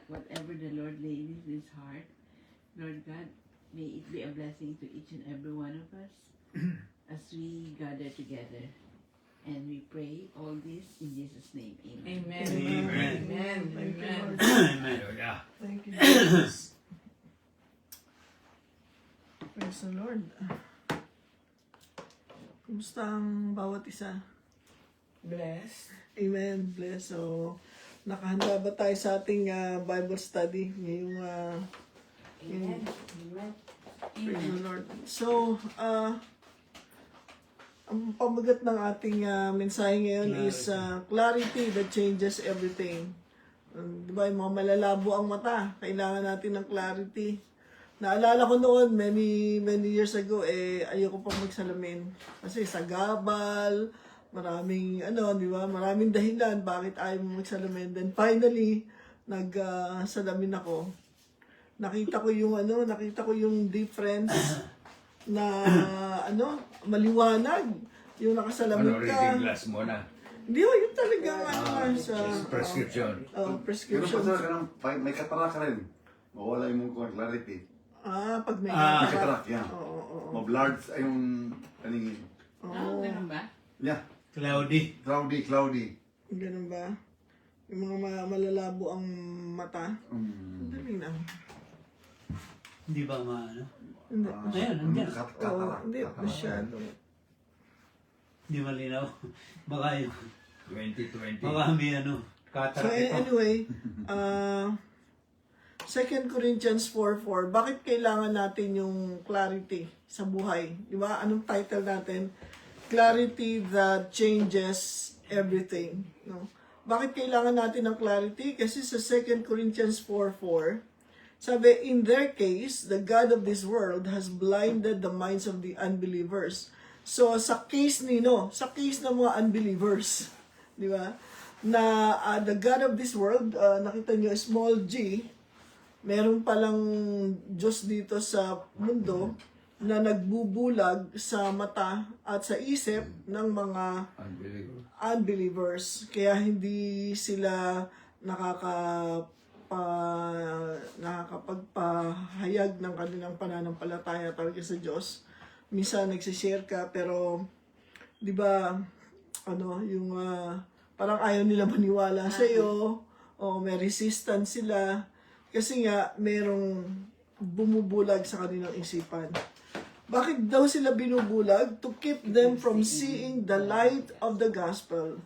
whatever the Lord laid in His heart, Lord God, may it be a blessing to each and every one of us as we gather together. And we pray all this in Jesus' name. Amen. Amen. Amen. Amen. Thank you, Amen. Lord. Amen. Thank you, Jesus. Praise the Lord. Kumusta ang bawat isa? Blessed. Amen. Bless. So, nakahanda ba tayo sa ating Bible study ngayong Amen. Amen. praise the Lord. So, ang pamagat ng ating mensahe ngayon is clarity that changes everything. Di ba, yung mga malalabo ang mata, kailangan natin ng clarity. Naalala ko noon, many years ago, ayoko pang magsalamin. Kasi sa gabal, maraming, di ba, maraming dahilan bakit ayaw mo magsalamin. Then finally, nagsalamin ako. Nakita ko yung difference na, maliwanag. Yung nakasalamin ka. Reading glass mo na. Hindi, yun talaga, sa Prescription. Pero prescription. may katarak ka rin. Mawala yung mong clarity. Pag may May katarak, yan. Oo. Mablard ay yung paningin. Ganun ba? Yeah. Cloudy. Cloudy. Ganun ba? Yung mga malalabo ang mata. Dali lang. Hindi ba maano? Hindi. Ayan, nandiyan. Katarak. Hindi, masyado. Hindi malinaw. Baka yung 2020. baka may So cataract pa. anyway, 2 Corinthians 4:4, bakit kailangan natin yung clarity sa buhay? Di ba? Anong title natin? Clarity that changes everything. No? Bakit kailangan natin ng clarity? Kasi sa 2 Corinthians 4:4, sabi, in their case, the God of this world has blinded the minds of the unbelievers. So, sa case sa case ng mga unbelievers, di ba? Na the God of this world, nakita nyo, small g, meron palang Diyos dito sa mundo na nagbubulag sa mata at sa isip ng mga unbelievers. Kaya hindi sila nakakapagpahayag ng kanilang pananampalataya talaga sa Diyos. Minsan nagsishare ka pero 'di ba yung parang ayaw nila maniwala sa iyo o may resistance sila kasi nga merong bumubulag sa kanilang isipan. Bakit daw sila binubulag? To keep them from seeing the light of the gospel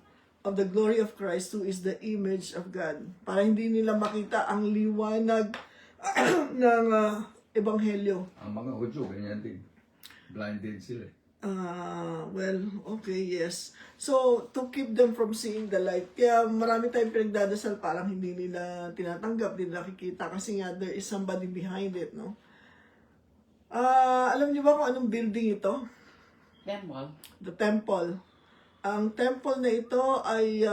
of the glory of Christ who is the image of God. Para hindi nila makita ang liwanag ng ebanghelyo. Ang mga Hudyo, ganyan din. Blinded sila. Well, okay, yes. So, to keep them from seeing the light. Kaya marami tayong pinagdadasal, parang hindi nila tinatanggap, hindi nakikita kasi nga there is somebody behind it, no? Alam niyo ba kung anong building ito? Temple. The temple. Ang temple na ito ay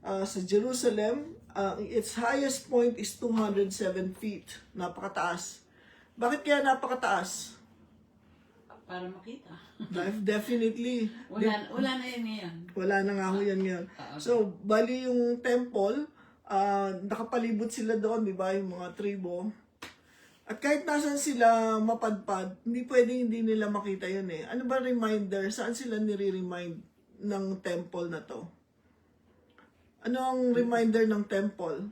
sa Jerusalem. Its highest point is 207 feet. Napakataas. Bakit kaya napakataas? Para makita. Definitely. Wala na yun ngayon. Wala na nga ho yan ngayon. So, bali yung temple, nakapalibot sila doon, di ba, yung mga tribo. At kahit nasan sila mapadpad, hindi pwedeng hindi nila makita yun eh. Ano ba reminder? Saan sila nire-remind ng temple na to? Ano ang reminder ng temple?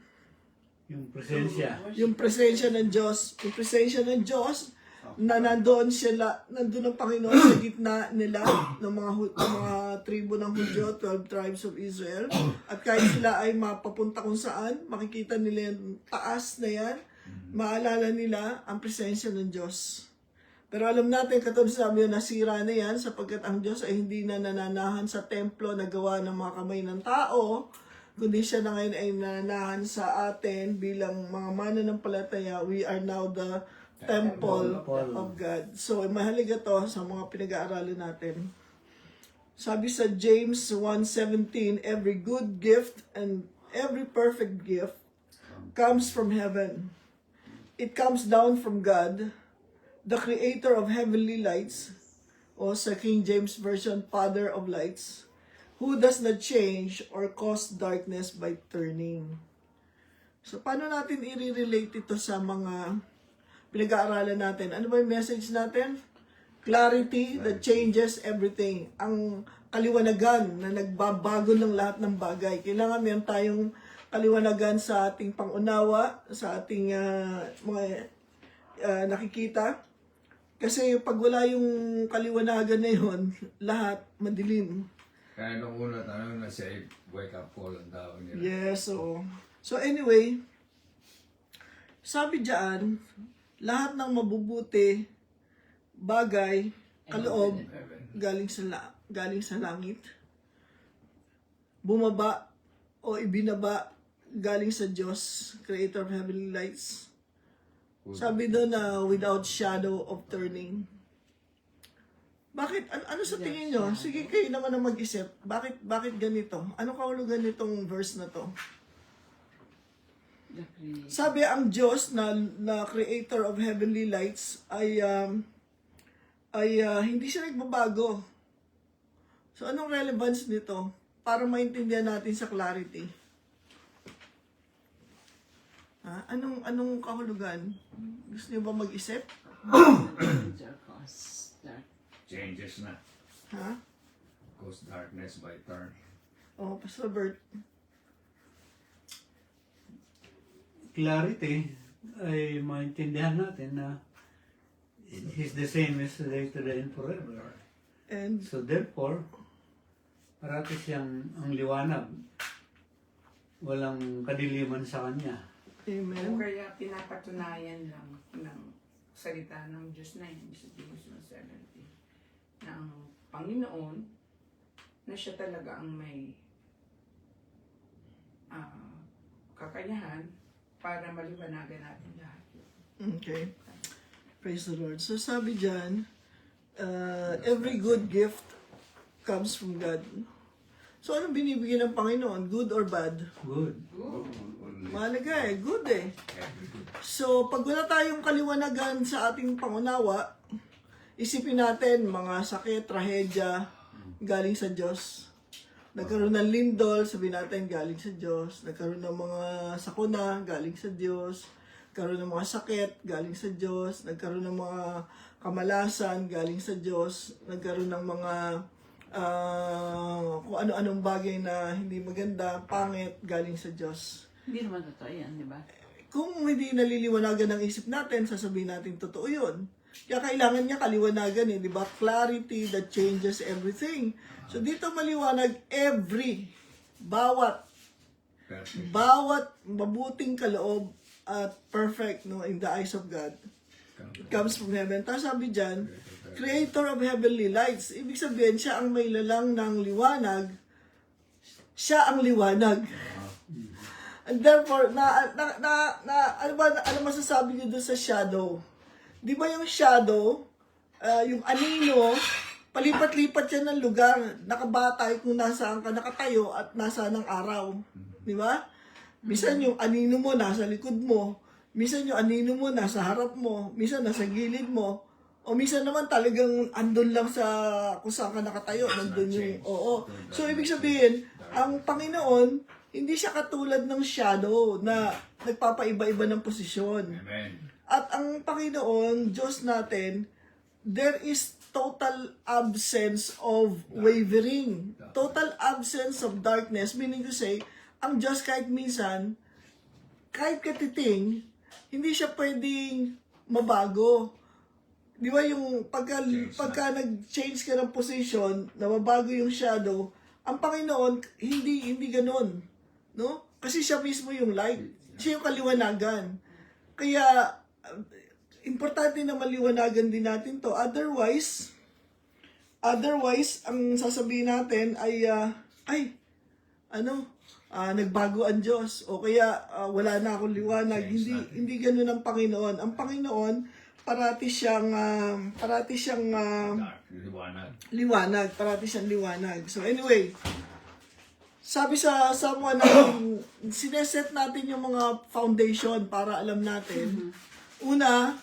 Yung presensya. Yung presensya ng Diyos. Yung presensya ng Diyos na nandoon ang Panginoon sa gitna nila ng mga tribo ng Hudyo, 12 tribes of Israel. At kahit sila ay mapapunta kung saan, makikita nila yung taas na yan, maalala nila ang presensya ng Diyos. Pero alam natin, katulad sabi yun, nasira na yan sapagkat ang Diyos ay hindi na nananahan sa templo na gawa ng mga kamay ng tao, kundi siya na ngayon ay nananahan sa atin bilang mga mananampalataya. We are now the temple of God. So, mahalaga to sa mga pinag-aaralan natin. Sabi sa James 1:17, every good gift and every perfect gift comes from heaven. It comes down from God, the creator of heavenly lights, o sa King James Version, Father of lights, who does not change or cause darkness by turning. So, paano natin i-relate ito sa mga pinag-aaralan natin? Ano ba yung message natin? Clarity that changes everything. Ang kaliwanagan na nagbabago ng lahat ng bagay. Kailangan meron tayong kaliwanagan sa ating pangunawa, sa ating mga nakikita. Kasi pag wala yung kaliwanagan na yun, lahat madilim. Kaya nung una tanong na siya, wake up call ang tawag nila. Yes, oo. So anyway, sabi diyan, lahat ng mabubuti bagay, kaloob, galing sa langit. Bumaba o ibinaba galing sa Diyos, Creator of Heavenly Lights. Sabi doon na without shadow of turning. Bakit? Ano sa tingin nyo? Sige, kayo naman ang mag-isip. Bakit ganito? Ano kahulugan nitong verse na to? The creation. Sabi ang Diyos na creator of heavenly lights ay hindi siya nagbabago. So anong relevance nito para maintindihan natin sa clarity? Anong kahulugan? Gusto niyo ba mag-isip? Our cause, dark. Changes na. Ha? Cause darkness by turn. Oh, Pastor Bert. Clarity ay maintindihan natin na He's the same yesterday, today, and forever. And So therefore, parati siyang ang liwanag. Walang kadiliman sa Kanya. O amen. kaya pinapatunayan lang ng salita ng Diyos na yun sa Diyos 70 ng Panginoon na siya talaga ang may kakayahan para maliwanagan natin lahat. Okay. Praise the Lord. So sabi dyan, every good gift comes from God. So anong binibigyan ng Panginoon? Good or bad? Good. Mahalaga good eh. So pag wala tayong kaliwanagan sa ating pangunawa, isipin natin mga sakit, trahedya, galing sa Diyos. Nagkaroon ng lindol, sabihin natin galing sa Diyos. Nagkaroon ng mga sakuna, galing sa Diyos. Nagkaroon ng mga sakit, galing sa Diyos. Nagkaroon ng mga kamalasan, galing sa Diyos. Nagkaroon ng mga kung ano-anong bagay na hindi maganda, pangit, galing sa Diyos. Hindi naman totoo yan, di ba? Kung hindi naliliwanagan ng isip natin, sasabihin natin totoo yun. Kaya kailangan niya kaliwanagan di ba? Clarity that changes everything. So dito maliwanag Perfect. bawat mabuting kaloob at perfect in the eyes of God. It comes from heaven. Tapos sabi dyan, creator of heavenly lights. Ibig sabihin, siya ang may lalang ng liwanag. Siya ang liwanag. And therefore, ano masasabi niyo doon sa shadow? Di ba yung shadow, yung anino, palipat-lipat yan ng lugar. Nakabatay kung nasaan ka nakatayo at nasaan ang araw. Di ba? Minsan yung anino mo nasa likod mo. Minsan yung anino mo nasa harap mo. Minsan nasa gilid mo. O minsan naman talagang andun lang sa kung saan ka nakatayo. Nandun yung, oo. So, ibig sabihin, ang Panginoon, hindi siya katulad ng shadow na nagpapaiba-iba ng posisyon. Amen. At ang Panginoon, Diyos natin, there is total absence of wavering. Total absence of darkness. Meaning to say, ang Diyos kahit minsan, kahit katiting, hindi siya pwedeng mabago. Di ba yung pagka nag-change ka ng position, na mabago yung shadow, ang Panginoon, hindi ganon. No? Kasi siya mismo yung light. Siya yung kaliwanagan. Kaya, importante na maliwanagan din natin to. Otherwise, ang sasabihin natin ay, nagbago ang Diyos. O kaya, wala na akong liwanag. Hindi ganun ang Panginoon. Ang Panginoon, parati siyang liwanag. Parati siyang liwanag. So anyway, sabi sa someone na sineset natin yung mga foundation para alam natin. Una,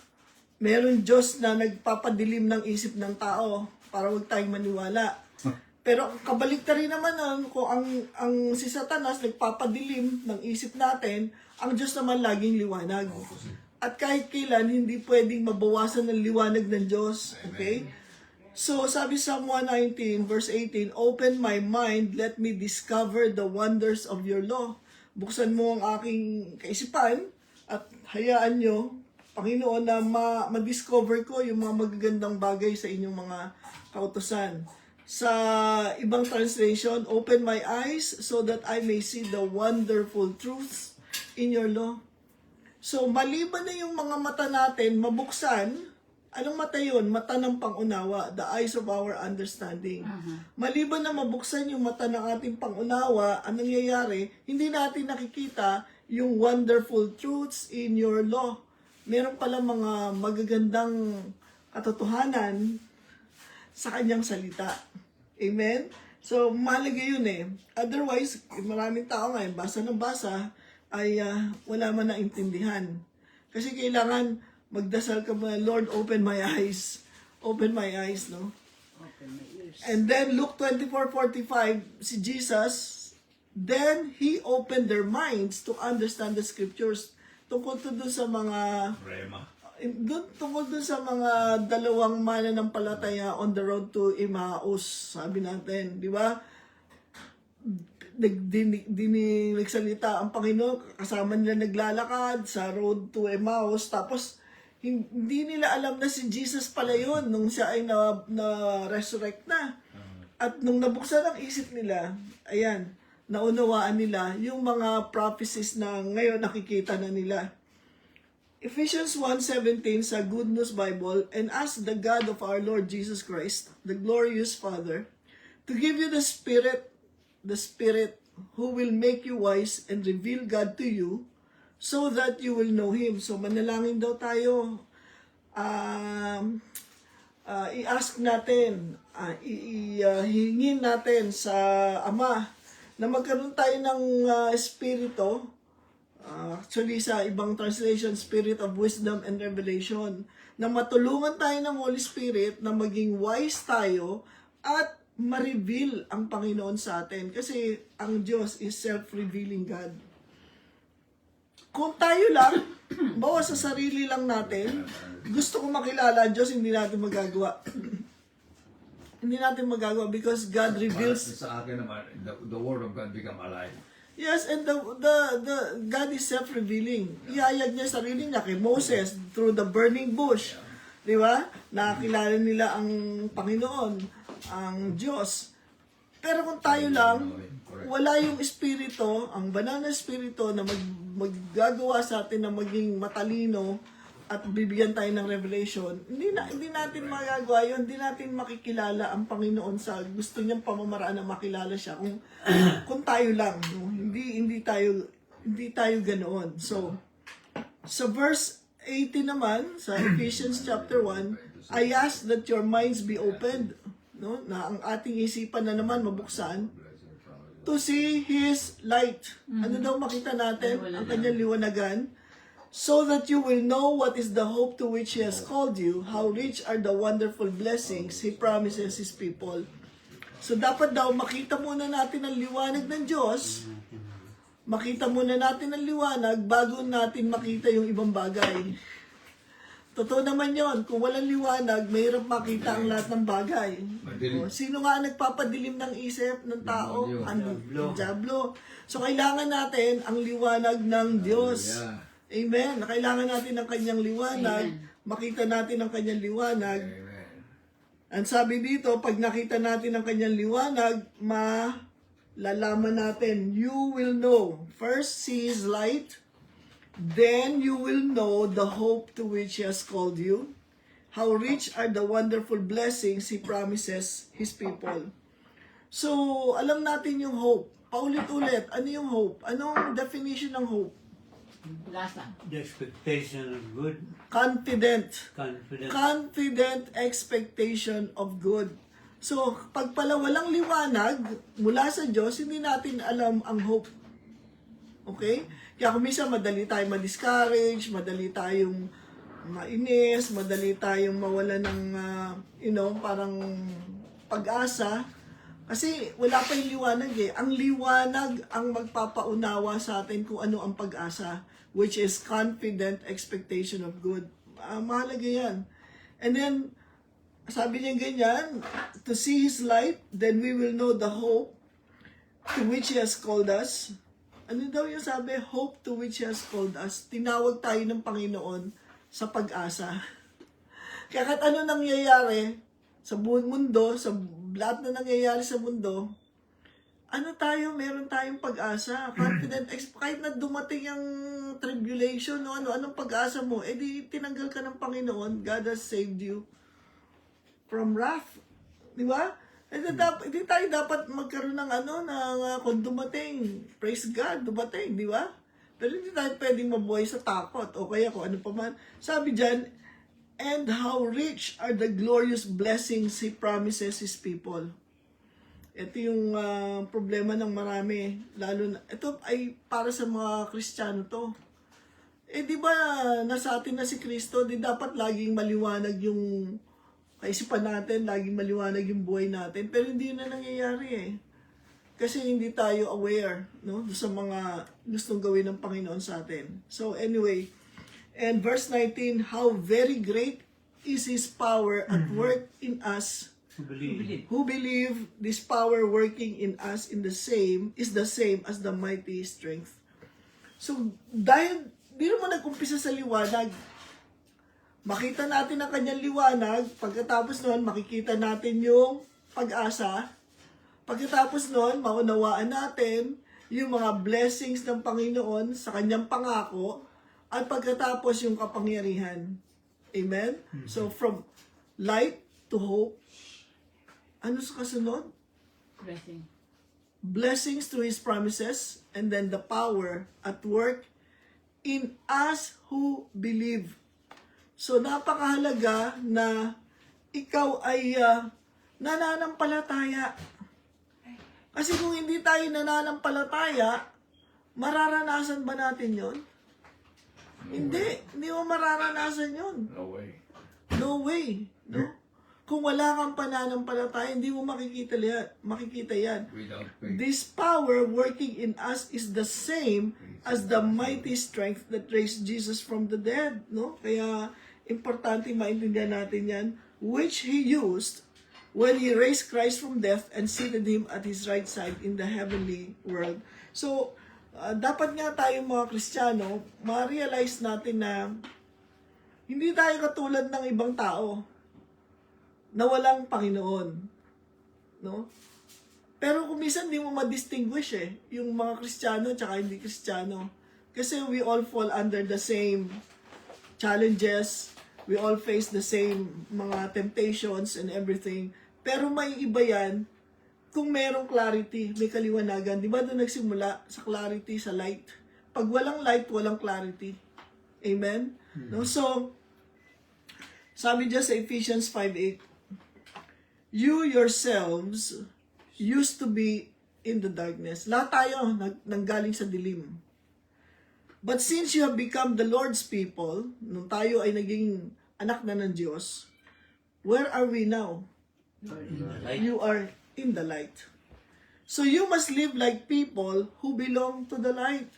meron Diyos na nagpapadilim ng isip ng tao para huwag tayong maniwala. Pero kabaliktarin naman nun, kung ang si Satanas nagpapadilim ng isip natin, ang Diyos naman laging liwanag. At kahit kailan, hindi pwedeng mabawasan ng liwanag ng Diyos. Okay? So, sabi sa Psalm 119, verse 18, "Open my mind, let me discover the wonders of your law." Buksan mo ang aking kaisipan at hayaan nyo, Panginoon, na ma-discover ko yung mga magagandang bagay sa inyong mga kautusan. Sa ibang translation, "Open my eyes so that I may see the wonderful truths in your law." So, maliban na yung mga mata natin mabuksan, anong mata yun? Mata ng pangunawa, the eyes of our understanding. Maliban na mabuksan yung mata ng ating pangunawa, anong nangyayari? Hindi natin nakikita yung wonderful truths in your law. Meron pala mga magagandang katotohanan sa kanyang salita. Amen? So, mahalaga yun eh. Otherwise, maraming tao ngayon, basa ng basa, ay wala man naintindihan. Kasi kailangan magdasal ka muna, "Lord, open my eyes." Open my eyes, no? Open my ears. And then, Luke 24:45, si Jesus, then He opened their minds to understand the scriptures. Tungkol to doon sa mga Rema. tungkol dun sa mga dalawang mananampalataya on the road to Emmaus, sabi natin, di ba? Nagsalita ang Panginoon, kasama nila naglalakad sa road to Emmaus, tapos hindi nila alam na si Jesus pala yun nung siya ay na-resurrect na. At nung nabuksan ang isip nila, ayan, naunawaan nila yung mga prophecies na ngayon nakikita na nila. Ephesians 1:17 sa Good News Bible, "And ask the God of our Lord Jesus Christ, the glorious Father, to give you the Spirit who will make you wise and reveal God to you, so that you will know Him." So manalangin daw tayo. I-ask natin, hihingin natin sa Ama na magkaroon tayo ng espiritu. Actually, sa ibang translation, Spirit of Wisdom and Revelation, na matulungan tayo ng Holy Spirit na maging wise tayo at ma-reveal ang Panginoon sa atin. Kasi ang Diyos is self-revealing God. Kung tayo lang, bawa sa sarili lang natin, gusto ko makilala ang Diyos, hindi natin magagawa. Hindi natin magagawa because God reveals. Sa akin naman, the Word of God become alive. Yes, and the God is self-revealing. Ihayag niya sarili niya kay Moses through the burning bush. Di ba? Nakakilala nila ang Panginoon, ang Diyos. Pero kung tayo lang, wala yung espiritu, ang banal na espiritu na maggagawa sa atin na maging matalino at bibigyan tayo ng revelation, hindi natin magagawa yun, hindi natin makikilala ang Panginoon sa gusto niyang pamamaraan na makilala siya kung tayo lang, no? Hindi tayo ganoon. So sa verse 18 naman sa Ephesians chapter 1, "I ask that your minds be opened," no? Na ang ating isipan na naman mabuksan to see His light. Ano daw makita natin? Ang kanyang liwanagan. "So that you will know what is the hope to which He has called you, how rich are the wonderful blessings He promises His people." So dapat daw makita muna natin ang liwanag ng Diyos. Makita muna natin ang liwanag bago natin makita yung ibang bagay. Totoo naman yon. Kung walang liwanag, mahirap makita ang lahat ng bagay. Madilim. Sino nga nagpapadilim ng isip ng tao? Ang diablo. So kailangan natin ang liwanag ng Diyos. Yeah. Amen. Kailangan natin ang kanyang liwanag. Makita natin ang kanyang liwanag. Amen. Ang sabi dito, pag nakita natin ang kanyang liwanag, malalaman natin, you will know. First, see His light. Then you will know the hope to which He has called you. How rich are the wonderful blessings He promises His people. So, alam natin yung hope. Paulit-ulit, ano yung hope? Anong definition ng hope? Lasa. The expectation of good, Confident expectation of good. So, pag pala walang liwanag mula sa Diyos, hindi natin alam ang hope. Okay? Kaya kung minsan madali tayong ma-discourage, madali tayong mainis, madali tayong mawala ng, parang pag-asa. Kasi wala pa yung liwanag eh. Ang liwanag ang magpapaunawa sa atin kung ano ang pag-asa, which is confident expectation of good. Mahalaga yan. And then, sabi niya ganyan, to see His light, then we will know the hope to which He has called us. Ano daw yung sabi? Hope to which He has called us. Tinawag tayo ng Panginoon sa pag-asa. Kaya kahit ano nangyayari sa buong mundo, sa lahat na nangyayari sa mundo, ano tayo, meron tayong pag-asa. Confident, kahit na dumating ang tribulation, no, anong pag-asa mo? Eh di tinanggal ka ng Panginoon, God has saved you from wrath. Di ba? Hindi tayo dapat magkaroon ng kung dumating, praise God, dumating, di ba? Pero hindi tayo pwedeng mabuhay sa takot o kaya kung ano pa man. Sabi dyan, and how rich are the glorious blessings He promises His people. Ito yung problema ng marami. Lalo na, ito ay para sa mga Kristiyano to. Eh di ba nasa atin na si Kristo, di dapat laging maliwanag yung kaisipan natin, laging maliwanag yung buhay natin. Pero hindi na nangyayari eh. Kasi hindi tayo aware, no, sa mga gustong gawin ng Panginoon sa atin. So anyway, and verse 19, how very great is His power at work in us who believe. This power working in us is the same as the mighty strength. So dahil di naman nag-umpisa sa liwanag, makita natin ang kanyang liwanag, pagkatapos noon makikita natin yung pag-asa, pagkatapos noon maunawaan natin yung mga blessings ng Panginoon sa kanyang pangako, at pagkatapos yung kapangyarihan. Amen? So from light to hope, ano sa kasunod? Blessing. Blessings through His promises, and then the power at work in us who believe. So, napakahalaga na ikaw ay nananampalataya. Kasi kung hindi tayo nananampalataya, mararanasan ba natin yon? Hindi mo mararanasan yon. No way. No way. No? Kung wala kang pananampalataya, hindi mo makikita yan. Without faith. This power working in us is the same as the mighty strength that raised Jesus from the dead, no? Kaya importante maintindihan natin yan, which He used when He raised Christ from death and seated Him at His right side in the heavenly world. So, dapat nga tayong mga Kristiyano, ma-realize natin na hindi tayo katulad ng ibang tao na walang Panginoon, no? Pero kung minsan hindi mo ma-distinguish yung mga Kristiyano at hindi Kristiyano. Kasi we all fall under the same challenges, we all face the same mga temptations and everything. Pero may iba yan kung merong clarity, may kaliwanagan. Di ba doon nagsimula sa clarity, sa light? Pag walang light, walang clarity. Amen? No? So, sabi dyan sa Ephesians 5:8, you yourselves used to be in the darkness. Lahat tayo nanggaling sa dilim. But since you have become the Lord's people, nung tayo ay naging anak na ng Diyos, where are we now? You are in the light. So you must live like people who belong to the light.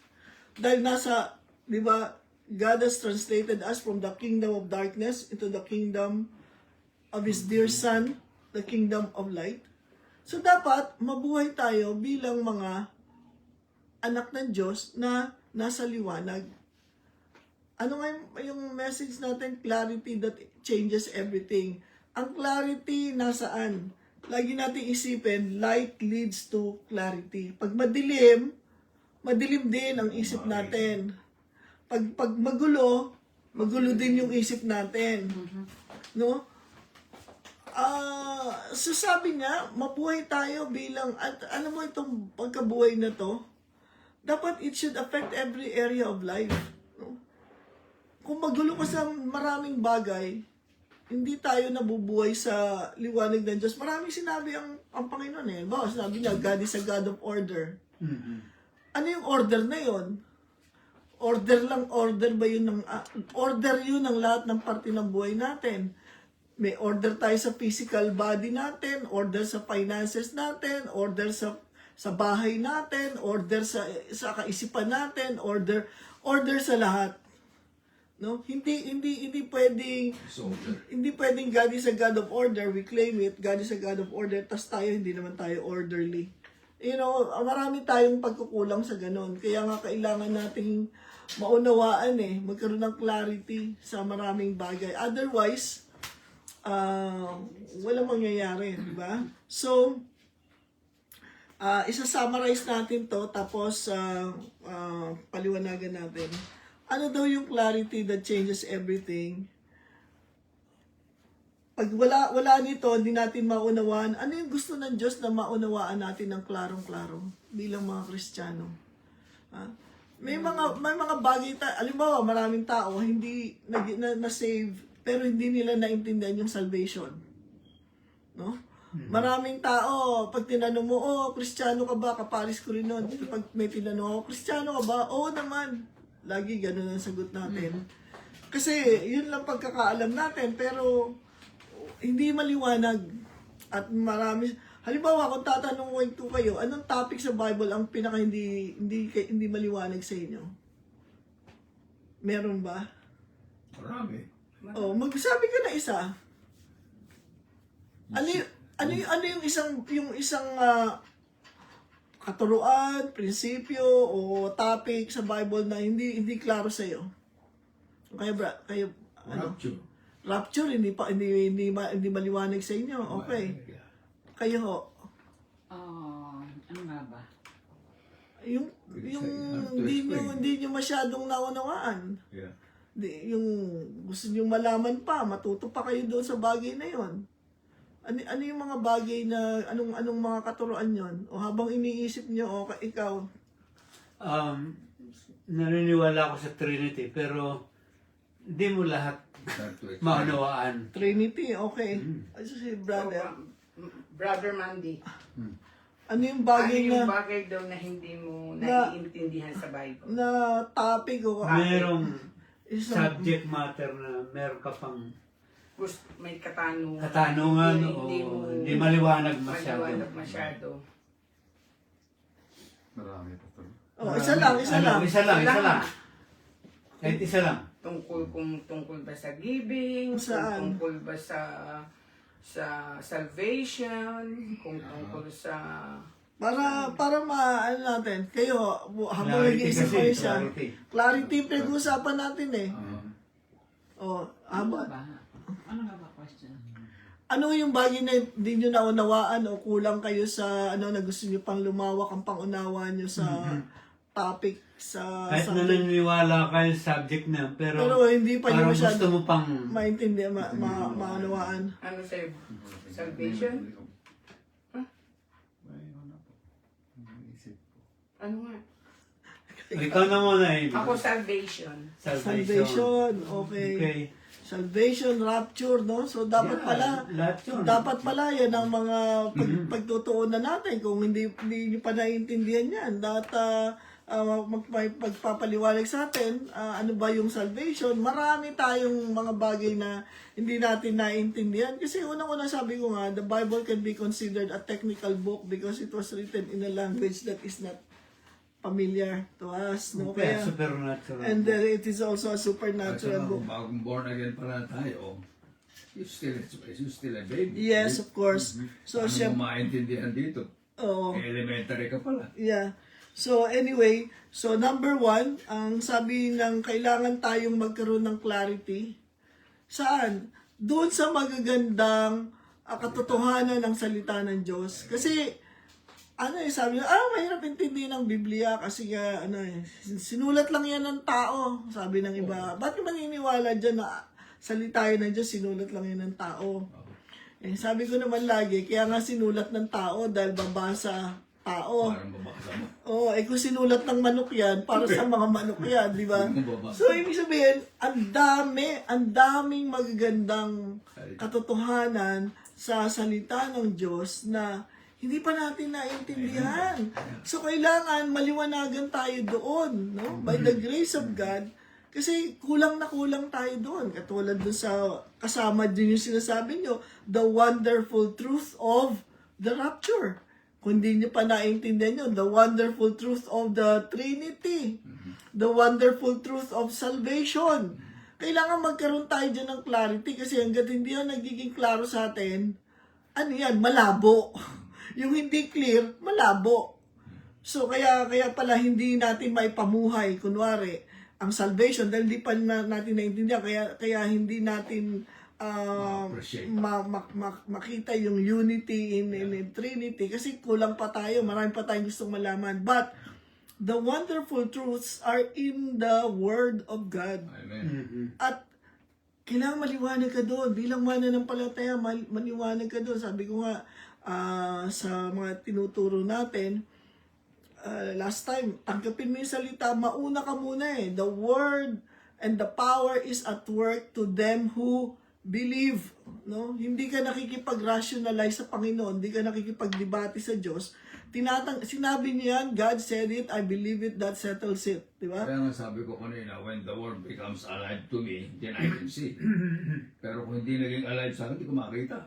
Dahil nasa, di ba, God has translated us from the kingdom of darkness into the kingdom of His dear Son, the kingdom of light. So dapat mabuhay tayo bilang mga anak ng Diyos na nasa liwanag. Ano nga yung message natin? Clarity that changes everything. Ang clarity nasaan? Lagi natin isipin, light leads to clarity. Pag madilim, madilim din ang isip natin. Pag magulo, magulo din yung isip natin. No? So sabi niya, mabuhay tayo bilang, at alam mo itong pagkabuhay na to, dapat it should affect every area of life. No? Kung magulo ka sa maraming bagay, hindi tayo nabubuhay sa liwanag ng Diyos. Maraming sinabi ang Panginoon Bawa, sinabi niya, God is a God of order. Ano yung order na yon? Order ba yun order yun ng lahat ng parte ng buhay natin. May order tayo sa physical body natin, order sa finances natin, order sa bahay natin, order sa kaisipan natin, order sa lahat. No? Hindi pwedeng Disorder. hindi pwedeng God is a God of order, we claim it, God is a God of order, tas tayo hindi naman tayo orderly. You know, marami tayong pagkukulang sa ganun. Kaya nga kailangan nating maunawaan magkaroon ng clarity sa maraming bagay. Otherwise, walang mangyayari, di ba? So, isa-summarize natin to, tapos paliwanagan natin. Ano daw yung clarity that changes everything? Pag wala nito, hindi natin maunawaan. Ano yung gusto ng Diyos na maunawaan natin ng klarong-klaro bilang mga Kristiyano? May mga bagay alimbawa, maraming tao hindi na-save pero hindi nila naintindihan yung salvation. No? Maraming tao, pag tinanong mo, Kristiyano ka ba? Kaparis ko rin nun. Pag may tinanong ako, Kristiyano ka ba? Oo naman. Lagi ganun ang sagot natin. Kasi yun lang pagkakaalam natin, pero hindi maliwanag. At marami, halimbawa kung tatanungin ko kayo, anong topic sa Bible ang pinaka hindi maliwanag sa inyo? Meron ba? Marami. Magsabi ka na isa. Ano yung isang katuruan, prinsipyo o topic sa Bible na hindi klaro sa iyo? Kayo Rapture. Rapture hindi maliwanag sa inyo. Okay. Kayo ho. Ano nga ba? Yung hindi nyo masyadong naunawaan. Yeah. Yung gusto nyo malaman pa, matuto pa kayo doon sa bagay na yon. Ano yung mga bagay na, anong mga katuruan yon? O habang iniisip nyo, ikaw? Naniniwala ako sa Trinity, pero hindi mo lahat Start to explain. maunawaan. Trinity, okay. Ano si brother? Brother Mandy, Ano yung ano bagay yung na bagay daw na hindi mo naiintindihan sa Bible? na topic o Merong isang subject matter na meron ka pang May katanungan. katanungan o hindi maliwanag masyado. Maliwanag masyado. Marami pa to. isa lang. Isa lang. Wala. Kahit isa lang. Tungkol ba sa giving? Saan? Tungkol ba sa salvation? Kung tungkol sa... Para ano natin, kayo, habang Clarity nag-iisip kasi, kayo siya, clarity. clarity pinag-uusapan natin Ano nga ba? Ano nga ba question? Ano yung bagay na hindi nyo naunawaan o kulang kayo sa na gusto nyo pang lumawak ang pangunawa nyo sa topic sa Kahit subject? naniniwala kayo sa subject na, pero hindi pa nyo parang masyado gusto mo pang maintindihan, maunawaan. Ano sa'yo? Salvation? Ano nga? ikaw na muna Ako salvation. Salvation, okay. Salvation, rapture, no? So dapat pala lahat yun. yan ang mga pagtutuunan natin. Kung hindi nyo pa naiintindihan yan, dapat magpapaliwanag sa atin, ano ba yung salvation. Marami tayong mga bagay na hindi natin naiintindihan. Kasi unang-una sabi ko nga, the Bible can be considered a technical book because it was written in a language that is not familiar to us. No? Kaya Kaya, supernatural. and it is also a At supernatural saka book. kung bagong born again pala tayo, you still a baby. Yes, of course. So, Ano mo maintindihan dito? oo. Elementary ka pala. Yeah. So anyway, so number 1, ang sabi ng kailangan tayong magkaroon ng clarity. Saan? Doon sa magagandang katotohanan ng salita ng Diyos. Kasi, sabi nyo, mahirap intindihin ng Biblia kasi sinulat lang yan ng tao. Sabi ng iba, ba't ka maniniwala dyan na salita yun ng Diyos, sinulat lang yan ng tao? Sabi ko naman lagi, kaya nga sinulat ng tao dahil babasa tao. Parang babasa mo. Kung sinulat ng manok yan, para sa mga manok yan, di ba? Hindi mo babasa. So, ibig sabihin, ang daming magagandang katotohanan sa salita ng Diyos na hindi pa natin naintindihan. So, kailangan maliwanagan tayo doon, no? By the grace of God, Kasi kulang na kulang tayo doon. Katulad doon sa kasama din yung sinasabi nyo, the wonderful truth of the rapture. Kung di nyo pa naiintindihan yun, the wonderful truth of the Trinity. The wonderful truth of salvation. Kailangan magkaroon tayo dyan ng clarity kasi hanggat hindi yan nagiging klaro sa atin, ano yan, malabo. Yung hindi clear, malabo. So kaya pala hindi natin maipamuhay, kunwari, ang salvation dahil hindi pa natin naiintindihan, kaya hindi natin Ma-appreciate. makita yung unity in Trinity kasi kulang pa tayo, marami pa tayong gustong malaman. But the wonderful truths are in the Word of God. Amen. At kailangan maliwanag ka doon. Bilang mananampalataya, maliwanag ka doon. Sabi ko nga sa mga tinuturo natin, last time, tanggapin mo yung salita, mauna ka muna eh. The Word and the power is at work to them who believe. No? Hindi ka nakikipag-rationalize sa Panginoon, hindi ka nakikipag-debate sa Diyos. Sinabi niya yan, God said it, I believe it, that settles it. Di ba? Kaya nga sabi ko kanina, when the word becomes alive to me, then I can see. Pero kung hindi naging alive sa akin, hindi ko makita.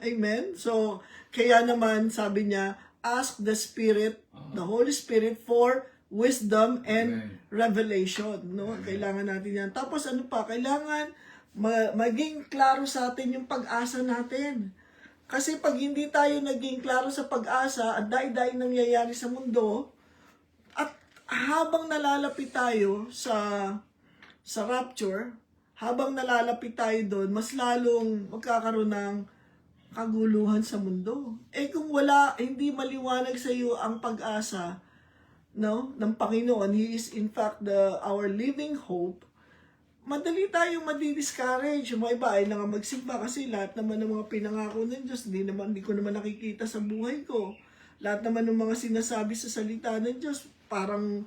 Amen. So, kaya naman, sabi niya, ask the Spirit, the Holy Spirit for wisdom and Amen. revelation. No? Kailangan natin yan. Tapos ano pa? Kailangan maging klaro sa atin yung pag-asa natin. Kasi pag hindi tayo naging klaro sa pag-asa at dahil nangyayari sa mundo, at habang nalalapit tayo sa rapture, habang nalalapit tayo doon, mas lalong magkakaroon ng kaguluhan sa mundo. Eh kung hindi maliwanag sa iyo ang pag-asa, no, ng Panginoon, He is in fact our living hope, madali tayong madi-discourage. Yung mga iba ay magsimba kasi lahat naman ng mga pinangako ng Diyos, hindi ko naman nakikita sa buhay ko. Lahat naman ng mga sinasabi sa salita ng Diyos, parang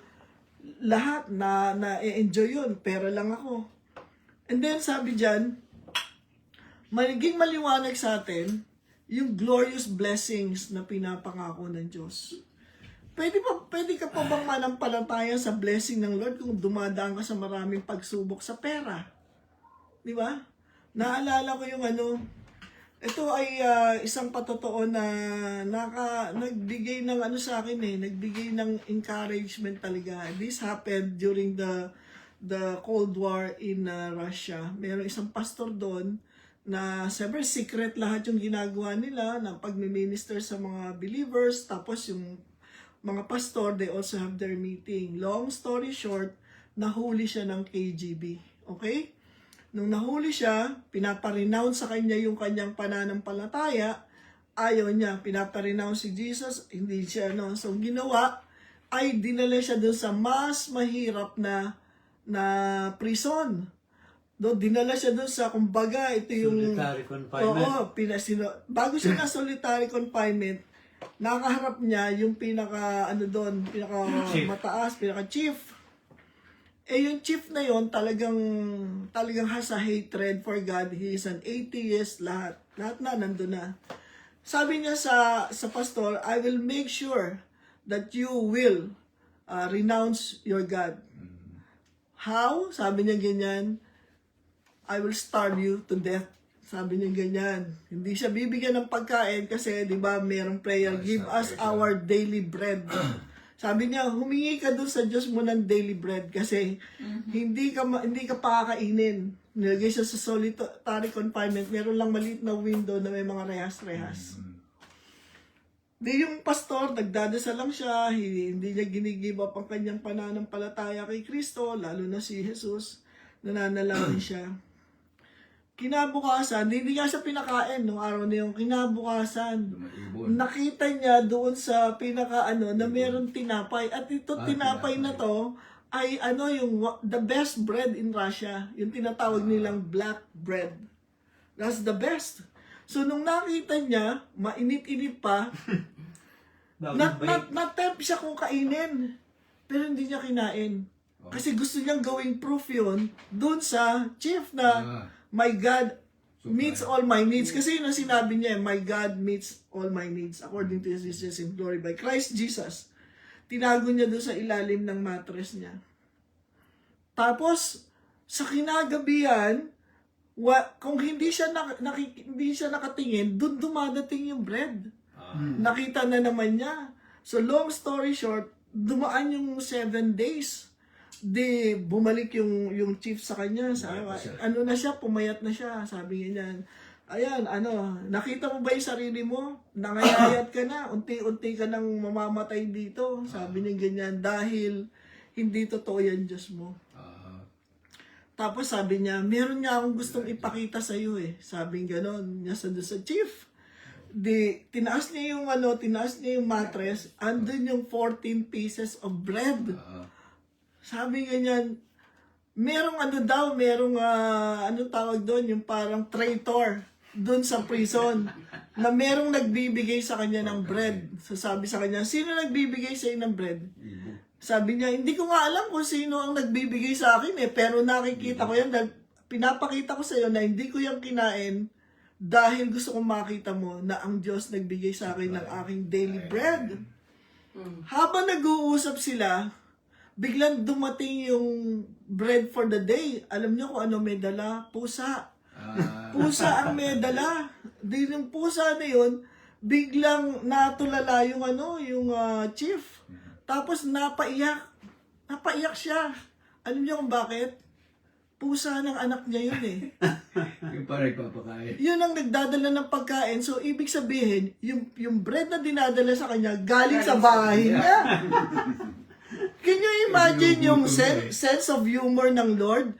lahat na-enjoy yun, pera lang ako. And then sabi dyan, magiging maliwanag sa atin yung glorious blessings na pinapangako ng Diyos. Pwede ka pa bang manampalataya sa blessing ng Lord kung dumadaan ka sa maraming pagsubok sa pera? Di ba? Naalala ko yung ito ay isang patotoo na nagbigay ng sa akin nagbigay ng encouragement talaga. This happened during the Cold War in Russia. Mayroong isang pastor doon na siyempre secret lahat yung ginagawa nila na pagmi-minister sa mga believers, tapos yung mga pastor, they also have their meeting. Long story short, nahuli siya ng KGB. Okay? Nung nahuli siya, pinapa-renounce sa kanya yung kanyang pananampalataya. Ayaw niya, pinapa-renounce si Jesus, hindi siya, So, ginawa ay dinala siya doon sa mas mahirap na prison. Dinala siya doon sa, kumbaga, ito yung... Solitary confinement. Oo, bago siya na solitary confinement, nakaharap niya yung pinaka mataas, pinaka chief. Eh yung chief na yon talagang has a hatred for God. He is an atheist, lahat na nandun na. Sabi niya sa pastor, I will make sure that you will renounce your God. How? Sabi niya ganyan, I will starve you to death. Sabi niya ganyan. Hindi siya bibigyan ng pagkain kasi, di ba, mayroong prayer, give us our daily bread. Sabi niya, humingi ka doon sa Diyos mo ng daily bread kasi hindi ka pakakainin. Nilagay siya sa solitary confinement. Meron lang maliit na window na may mga rehas-rehas. Di yung pastor, nagdadasal lang siya, hindi niya ginigive up ang kanyang pananampalataya kay Kristo, lalo na si Jesus, nananalangin siya. Kinabukasan, hindi nga siya pinakain nung araw na yung kinabukasan. Nakita niya doon sa na meron tinapay. At ito tinapay na to ay yung the best bread in Russia. Yung tinatawag nilang black bread. That's the best. So nung nakita niya, mainit-init pa, na-tempt siya kung kainin. Pero hindi niya kinain. Kasi gusto niyang gawing proof yun doon sa chief na my God meets all my needs. Kasi yun ang sinabi niya, my God meets all my needs according to His riches in glory by Christ Jesus. Tinago niya doon sa ilalim ng mattress niya. Tapos, sa kinagabihan, kung hindi siya, hindi siya nakatingin, doon dumadating yung bread. Nakita na naman niya. So, long story short, dumaan yung 7 days. Di, bumalik yung chief sa kanya. Ano na siya, pumayat na siya. Sabi niya niyan, ayan, nakita mo ba yung sarili mo? Nangayayat ka na, unti-unti ka nang mamamatay dito. Sabi niya ganyan, dahil hindi totoo yan Diyos mo. Tapos sabi niya, meron nga akong gustong ipakita sa iyo eh. Sabi gano'n niya sa chief. Tinaas niya yung mattress, andun yung 14 pieces of bread. Sabi ganyan, merong anong tawag doon, yung parang traitor doon sa prison, na merong nagbibigay sa kanya ng bread. So sabi sa kanya, sino nagbibigay sa iyo ng bread? Sabi niya, hindi ko nga alam kung sino ang nagbibigay sa akin eh, pero nakikita ko yan, pinapakita ko sa iyo na hindi ko yung kinain dahil gusto kong makita mo na ang Diyos nagbigay sa akin ng aking daily bread. Habang nag-uusap sila, biglang dumating yung bread for the day. Alam niyo kung ano may dala? Pusa. Pusa ang may dala. Yung pusa na yun, biglang natulala yung chief. Tapos napaiyak siya. Alam niyo kung bakit? Pusa ng anak niya yun eh. Yung parang papakain. Yun ang nagdadala ng pagkain. So, ibig sabihin, yung bread na dinadala sa kanya, galing sa bahay niya. Can you imagine yung sense of humor ng Lord?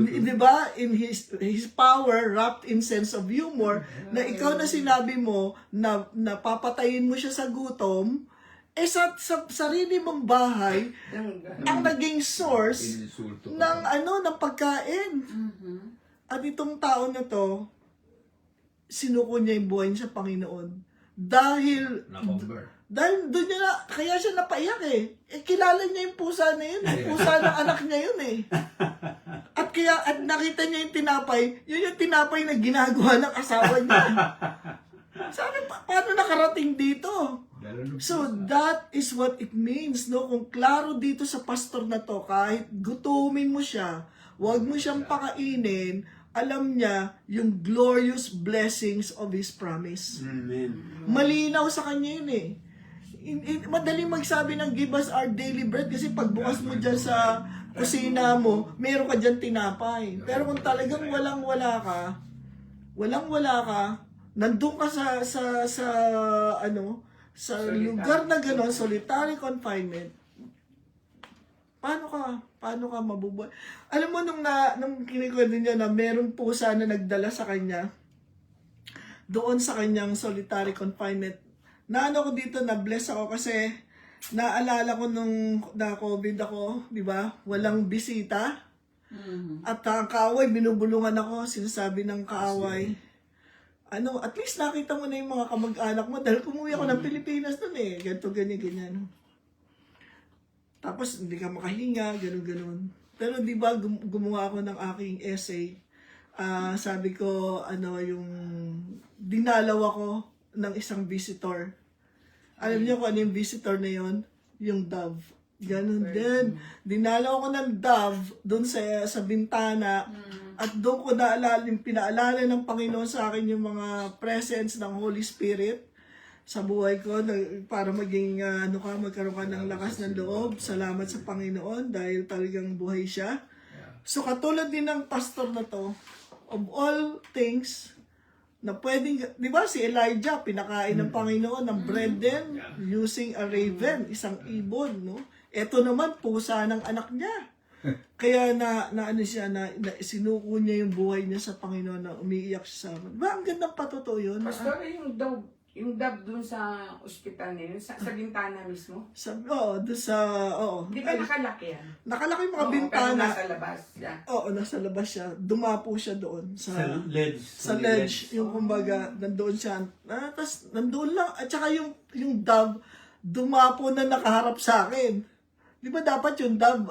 Di ba? In His power, wrapped in sense of humor, na ikaw na sinabi mo na papatayin mo siya sa gutom, sa sarili mong bahay, ang naging source ng pagkain. At itong tao na to, sinuko niya yung buhay niya sa Panginoon. Dahil doon niya kaya siya napaiyak eh. Kilala niya yung pusa na yun. Pusa ng anak niya yun eh. At nakita niya yung tinapay, yun yung tinapay na ginagawa ng asawa niya. Sabi, paano nakarating dito? So, that is what it means, no? Kung klaro dito sa pastor na to, kahit gutumin mo siya, huwag mo siyang pakainin, alam niya yung glorious blessings of His promise. Amen. Malinaw sa kanya yun eh. Madaling magsabi ng give us our daily bread kasi pagbukas mo dyan sa kusina mo, meron ka dyan tinapay. Pero kung talagang walang-wala ka, nandun ka sa lugar na gano'n, solitary confinement, paano ka mabubuhay? Alam mo, nung kinikwento niya na merong pusa na nagdala sa kanya, doon sa kanyang solitary confinement, ko dito, na-bless ako kasi naalala ko nung na-COVID ako, di ba? Walang bisita. At ang kaaway, binubulungan ako, sinasabi ng kaaway, at least nakita mo na yung mga kamag-anak mo dahil kumuwi ako ng Pilipinas nun eh. Ganito, ganyan. Tapos hindi ka makahinga, ganun. Pero di ba gumawa ako ng aking essay. Sabi ko, yung dinalaw ako ng isang visitor. Alam niyo kung ano yung visitor na yon? Yung dove. Ganun din. Dinalaw ko ng dove doon sa bintana. At doon ko pinaalala ng Panginoon sa akin yung mga presence ng Holy Spirit sa buhay ko para maging magkaroon ka ng lakas ng loob. Salamat sa Panginoon dahil talagang buhay siya. So katulad din ng pastor na to, of all things na pwedeng, di ba si Elijah pinakain ng Panginoon ng bread din using a raven, isang ibon, no? Ito naman pusa ng anak niya. Kaya na sinuko niya yung buhay niya sa Panginoon na umiiyak siya sa amin. Ba, ang gandang patotoo yun. Pastor, yung dove dun sa ospital niya, sa bintana mismo? Doon sa. Di ba nakalaki yan? Nakalaki yung mga Oo, bintana. pero nasa labas siya. Oo, nasa labas siya. Dumapo siya doon. Sa ledge. Sa ledge. Yung kumbaga, nandoon siya. Tapos, nandoon lang. At saka yung dove, dumapo na nakaharap sa akin. Di ba dapat yung dove,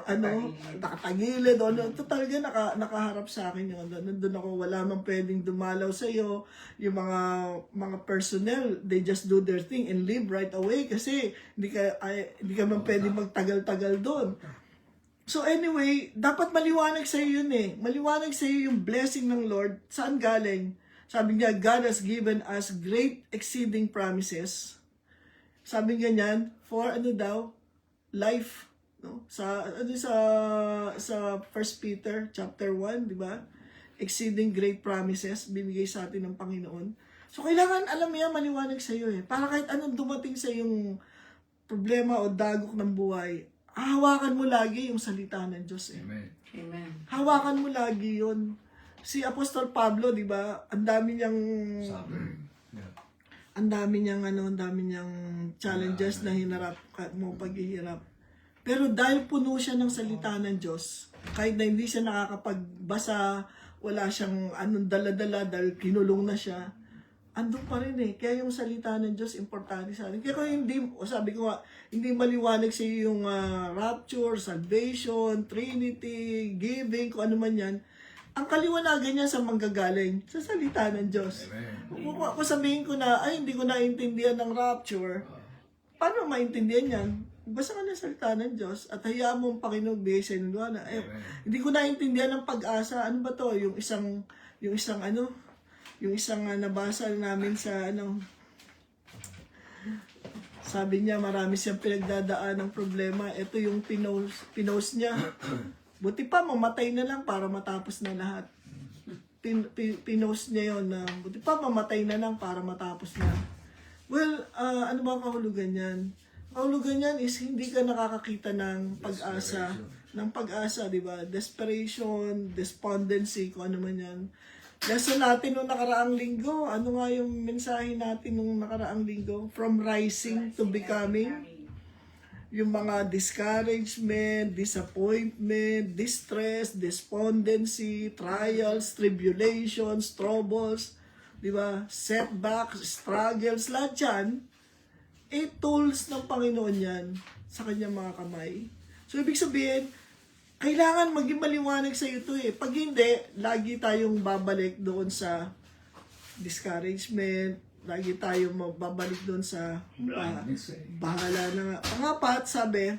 nakatagilid, ito talaga nakaharap sa akin yung nandun ako, wala mang pwedeng dumalaw sa iyo, yung mga personnel, they just do their thing and leave right away kasi hindi ka man pwedeng magtagal-tagal doon. So anyway, dapat maliwanag sa iyo yun eh. Maliwanag sa iyo yung blessing ng Lord. Saan galing? Sabi niya, God has given us great exceeding promises. Sabi niya niyan, for ano daw? Life. No? Sa 1 Peter chapter 1, di ba? Exceeding great promises binigay sa atin ng Panginoon. So kailangan alam niya maliwanag sa iyo eh. Para kahit anong dumating sa yung problema o dagok ng buhay, hawakan mo lagi yung salita ng Diyos eh. Amen. Amen. Hawakan mo lagi yun. Si Apostol Pablo, di ba, ang dami niyang challenges na hinarap mo paghihirap. Pero dahil puno siya ng salita ng Diyos, kahit na hindi siya nakakapagbasa, wala siyang anong dala-dala dahil kinulong na siya, andun pa rin eh. Kaya yung salita ng Diyos, importante sa atin. Kaya kung hindi, sabi ko nga, hindi maliwanag sa iyo yung rapture, salvation, Trinity, giving, kung ano man yan, ang kaliwanagan niya sa manggagaling, sa salita ng Diyos. Amen. Kung sabihin ko na, ay, hindi ko naintindihan ng rapture, paano maintindihan yan? Basta ka ng salita ng Diyos at hayaan mo ang Panginoon bigay sa inyo. Hindi ko naintindihan ng pag-asa. Ano ba to? Yung isang nabasa namin sa sabi niya marami siyang pinagdadaan ng problema. Ito yung pinost niya. Buti pa mamatay na lang para matapos na lahat. Pinost niya yon na buti pa mamatay na lang para matapos na. Well, ano ba ang kahulugan niyan? Kahulugan niyan is hindi ka nakakakita ng pag-asa. Ng pag-asa, di ba? Desperation, despondency, kung ano man yan. Lesson natin nung nakaraang linggo. Ano nga yung mensahe natin nung nakaraang linggo? From rising to becoming. Yung mga discouragement, disappointment, distress, despondency, trials, tribulations, troubles, di ba? Setbacks, struggles, lahat yan, tools ng Panginoon yan sa kanyang mga kamay. So, ibig sabihin, kailangan maging maliwanag sa iyo ito eh. Pag hindi, lagi tayong babalik doon sa discouragement, lagi tayong mababalik doon sa bahala na nga. Pangapat, sabi,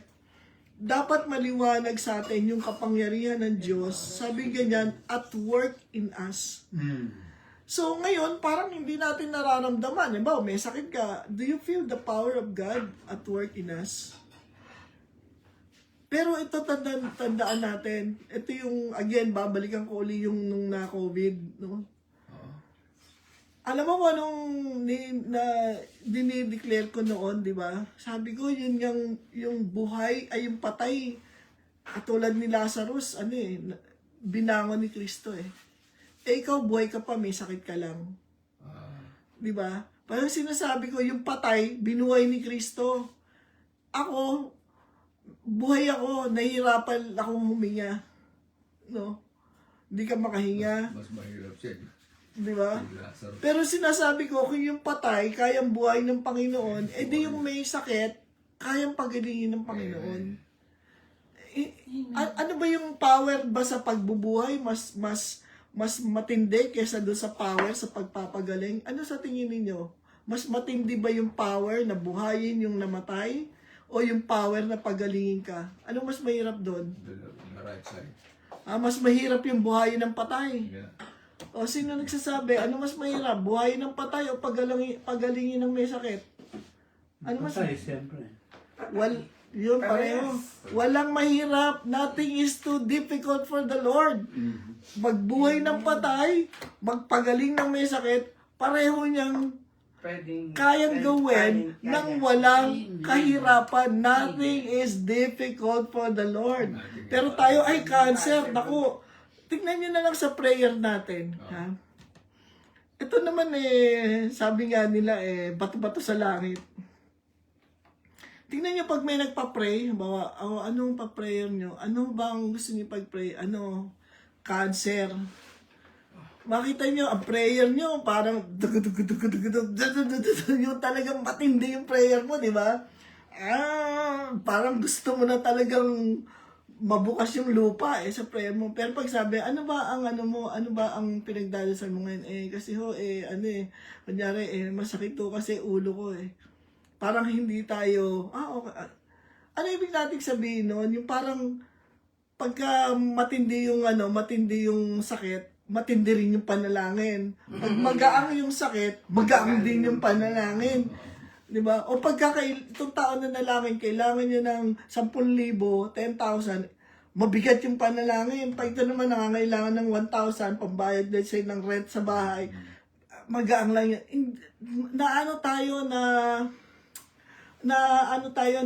dapat maliwanag sa atin yung kapangyarihan ng Diyos. Sabi ganyan, at work in us. So ngayon, parang hindi natin nararamdaman. Diba, may sakit ka. Do you feel the power of God at work in us? Pero ito tandaan natin. Ito yung, again, babalikan ko uli yung nung na-COVID. No? Alam mo kung anong dinideclare ko noon, di ba? Sabi ko, yun yung buhay ay yung patay. Katulad ni Lazarus, binangon ni Kristo eh. Ikaw, buhay ka pa, may sakit ka lang. Di ba? Parang sinasabi ko, yung patay, binuhay ni Kristo. Ako, buhay ako, nahihirapan akong huminga. No? Hindi ka makahinga. Mas mahirap siya. Di ba? Pero sinasabi ko, kung yung patay, kayang buhay ng Panginoon, di yung may sakit, kayang pagalingin ng Panginoon. Ano ba yung power ba sa pagbubuhay? Mas matindi kaysa doon sa power sa pagpapagaling? Ano sa tingin ninyo? Mas matindi ba yung power na buhayin yung namatay? O yung power na pagalingin ka? Ano mas mahirap doon? The right side. Mas mahirap yung buhayin ng patay. Yeah. O sino nagsasabi? Ano mas mahirap? Buhayin ng patay o pagalingin ng may sakit? Ano mas Patay, siyempre. Yun pareho. Walang mahirap. Nothing is too difficult for the Lord. Magbuhay ng patay, magpagaling ng may sakit, pareho niyang kayang gawin nang walang kahirapan. Nothing is difficult for the Lord. Pero tayo ay cancer. Naku, tignan nyo na lang sa prayer natin. Ha? Ito naman sabi nga nila bato-bato sa langit. Tingnan nyo pag may nagpa-pray, bawa, anong pa-prayer nyo? Ano bang gusto nyo pag-pray? Cancer. Makita nyo, ang prayer nyo, parang yung talagang matindi yung prayer mo, di ba? Parang gusto mo na talagang mabukas yung lupa sa prayer mo. Pero pag sabi, ano ba ang pinagdadasal mo ngayon? Kasi kunyari, masakit to kasi ulo ko Parang hindi tayo, okay. Ano ibig natin sabihin nun? Yung parang pagka matindi yung matindi yung sakit, matindi rin yung panalangin. Pag magaang yung sakit, magaang din yung panalangin. 'Di ba? O pagka itong tao na nalangin, kailangan niya ng 10,000, 10,000, mabigat yung panalangin. Pag ito naman nangangailangan ng 1,000 pambayad let's say ng rent sa bahay, magaang lang yan. Naano tayo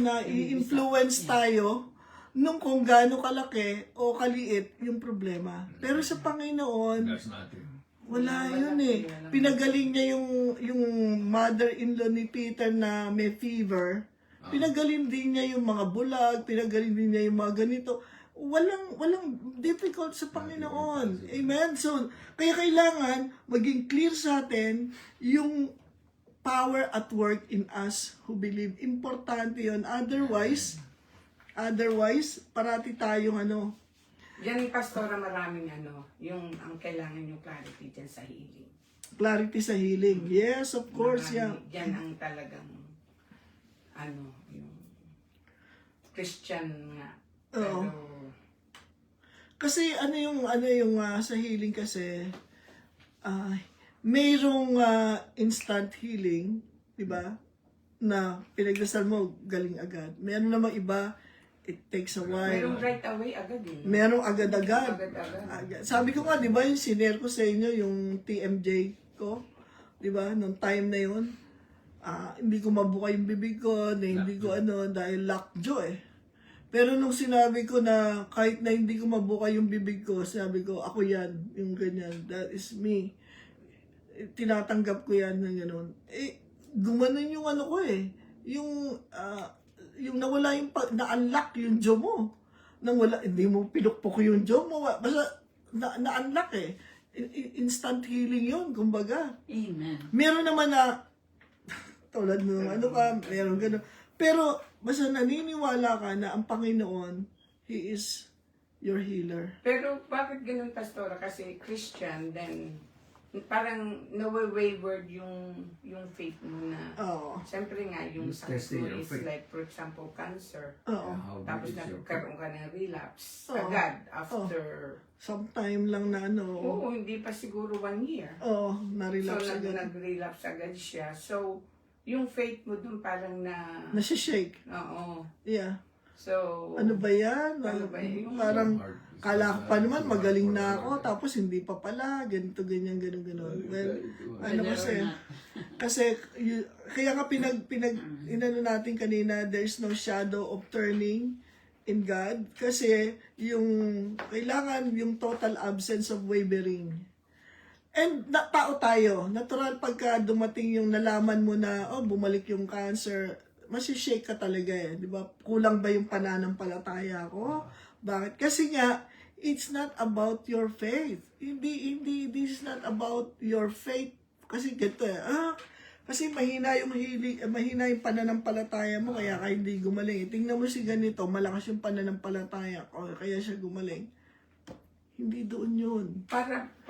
na i-influence tayo nung kung gaano kalaki o kaliit yung problema. Pero sa Panginoon, That's nothing. wala yun eh. Pinagaling niya yung mother-in-law ni Peter na may fever. Pinagaling din niya yung mga bulag, pinagaling din niya yung mga ganito. Walang difficult sa Panginoon. Amen? So, kaya kailangan maging clear sa atin yung power at work in us who believe. Importante yun. Otherwise, parati tayong Yan, Pastora, maraming ang kailangan yung clarity dyan sa healing. clarity sa healing. Yes, of course, yeah. Yan ang talagang, yung Christian nga. Oo. Pero, Kasi yung sa healing kasi mayroong instant healing, 'di ba? Na pinagdasal mo galing agad. Meron namang iba it takes a while. merong right away agad eh. Merong agad-agad. Agad-agad. Sabi ko nga, 'di ba, yung sinare ko sa inyo yung TMJ ko, 'di ba? Nung time na 'yon, hindi ko mabuka yung bibig ko, hindi ko dahil lockjaw eh. Pero nung sinabi ko na kahit na hindi ko mabuka yung bibig ko, sabi ko, ako yan, yung ganyan, that is me. Tinatanggap ko yan ng gano'n. Gumanon yung ko eh. Yung nawala yung, na-unlock yung jaw mo. Nang wala, hindi mo pinukpok yung jaw mo. Basta, na-unlock eh. Instant healing yun, kumbaga. Amen. Meron naman na, tulad ng meron gano'n. Pero, basta naniniwala ka na ang Panginoon, He is your healer. Pero bakit ganun, Pastora? Kasi Christian, then parang nawe-wayward yung faith mo na. Oo. Siyempre nga, yung It's sakit testing mo your is faith. like, for example, cancer. Oo. How Tapos big is your nagkaroon ka ng relapse. Oo. Agad, after, Sometime lang na oo, hindi pa siguro 1 year. Oo, So, na-relapse agad. nag-relapse agad siya. So, yung faith mo dun parang Nasi-shake. oo. Yeah. So, Ano ba yan? Ano ba yun? Parang, kala ko pa naman, magaling na ako, tapos hindi pa pala, ganito, ganyan, gano'n. Well, ano Whether kasi, or not. kaya nga inano natin kanina, there's no shadow of turning in God, kasi kailangan yung total absence of wavering. And tao tayo, natural pagka dumating yung nalaman mo na, bumalik yung cancer, masishake ka talaga eh, di ba? Kulang ba yung pananampalataya ko? Bakit? Kasi nga, it's not about your faith. Hindi, this is not about your faith. Kasi ganito kasi mahina yung pananampalataya mo, kaya ka hindi gumaling. Tingnan mo si ganito, malakas yung pananampalataya ko, kaya siya gumaling. Hindi doon yun.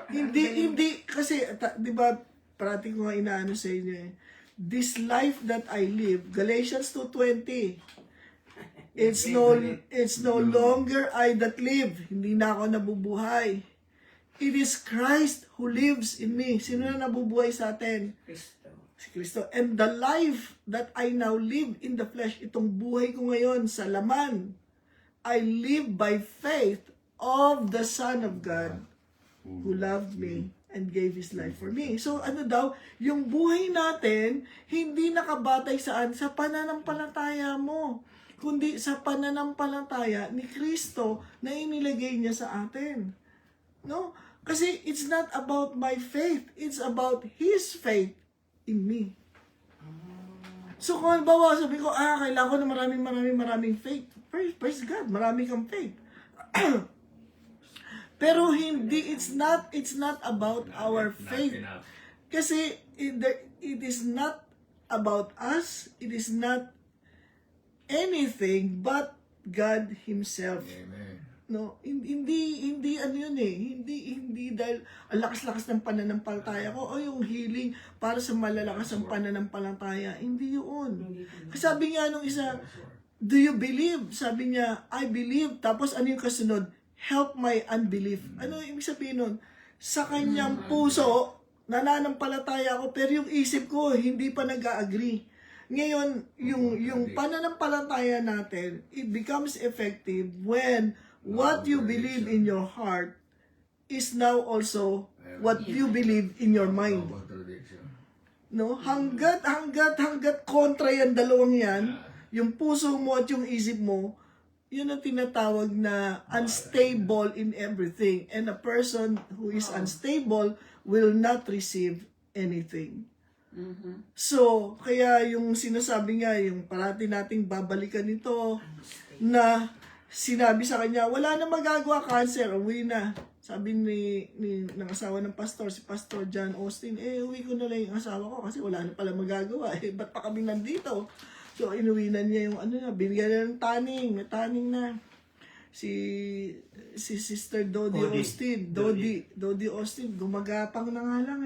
Hindi, kasi, di ba, parati ko nga inaano sa inyo eh, this life that I live, Galatians 2:20, it's no longer I that live, hindi na ako nabubuhay. It is Christ who lives in me. Sino na nabubuhay sa atin? Kristo. Si Kristo. And the life that I now live in the flesh, itong buhay ko ngayon sa laman, I live by faith of the Son of God who loved me and gave His life for me. So yung buhay natin, hindi nakabatay saan? Sa pananampalataya mo, kundi sa pananampalataya ni Kristo na inilagay niya sa atin. No? Kasi it's not about my faith, it's about His faith in me. So kung bawa, sabi ko, kailangan ko na maraming faith. Praise God, marami kang faith. Pero hindi, it's not about our faith. Not enough. Kasi it is not about us, it is not anything but God Himself. Amen. No, hindi ano yun eh. Hindi dahil ang lakas-lakas ng pananampalataya ko o yung healing para sa malalakas ang pananampalataya. Hindi yun. Kasi sabi nga nung isa, do you believe? Sabi niya, I believe. Tapos ano yung kasunod? Help my unbelief. Ano yung ibig sabihin nun? Sa kanyang puso, nananampalataya ako, pero yung isip ko, hindi pa nag-agree. Ngayon, yung pananampalataya natin, it becomes effective when what you believe in your heart is now also what you believe in your mind. Contradiction. No? Hanggat kontra yan, dalawang yan, yung puso mo at yung isip mo, yun ang tinatawag na unstable in everything. And a person who is unstable will not receive anything. So, kaya yung sinasabi nga, yung parati nating babalikan ito, na sinabi sa kanya, wala na magagawa, cancer, uwi na. Sabi ng asawa ng pastor, si Pastor John Austin, uwi ko na lang yung asawa ko kasi wala na pala magagawa. Ba't pa kami nandito? So, inuwi na niya yung binigyan na ng tanning, may tanning na. Si Sister Dodie Austin, Dodie Austin, gumagapang na nga lang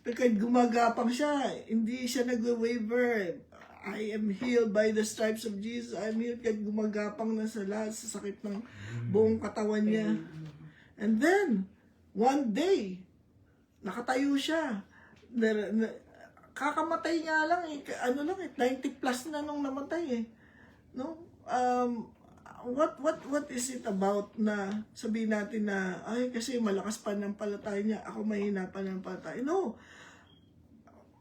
Pero kahit gumagapang siya, hindi siya nag-waver. I am healed by the stripes of Jesus. I am healed kahit gumagapang na sa lahat, sa sakit ng buong katawan niya. And then, one day, nakatayo siya. Kakamatay nga lang 90 plus na nung namatay no? What is it about na sabihin natin na ay kasi malakas pa ng palataya niya, ako mahina pa ng palataya? No.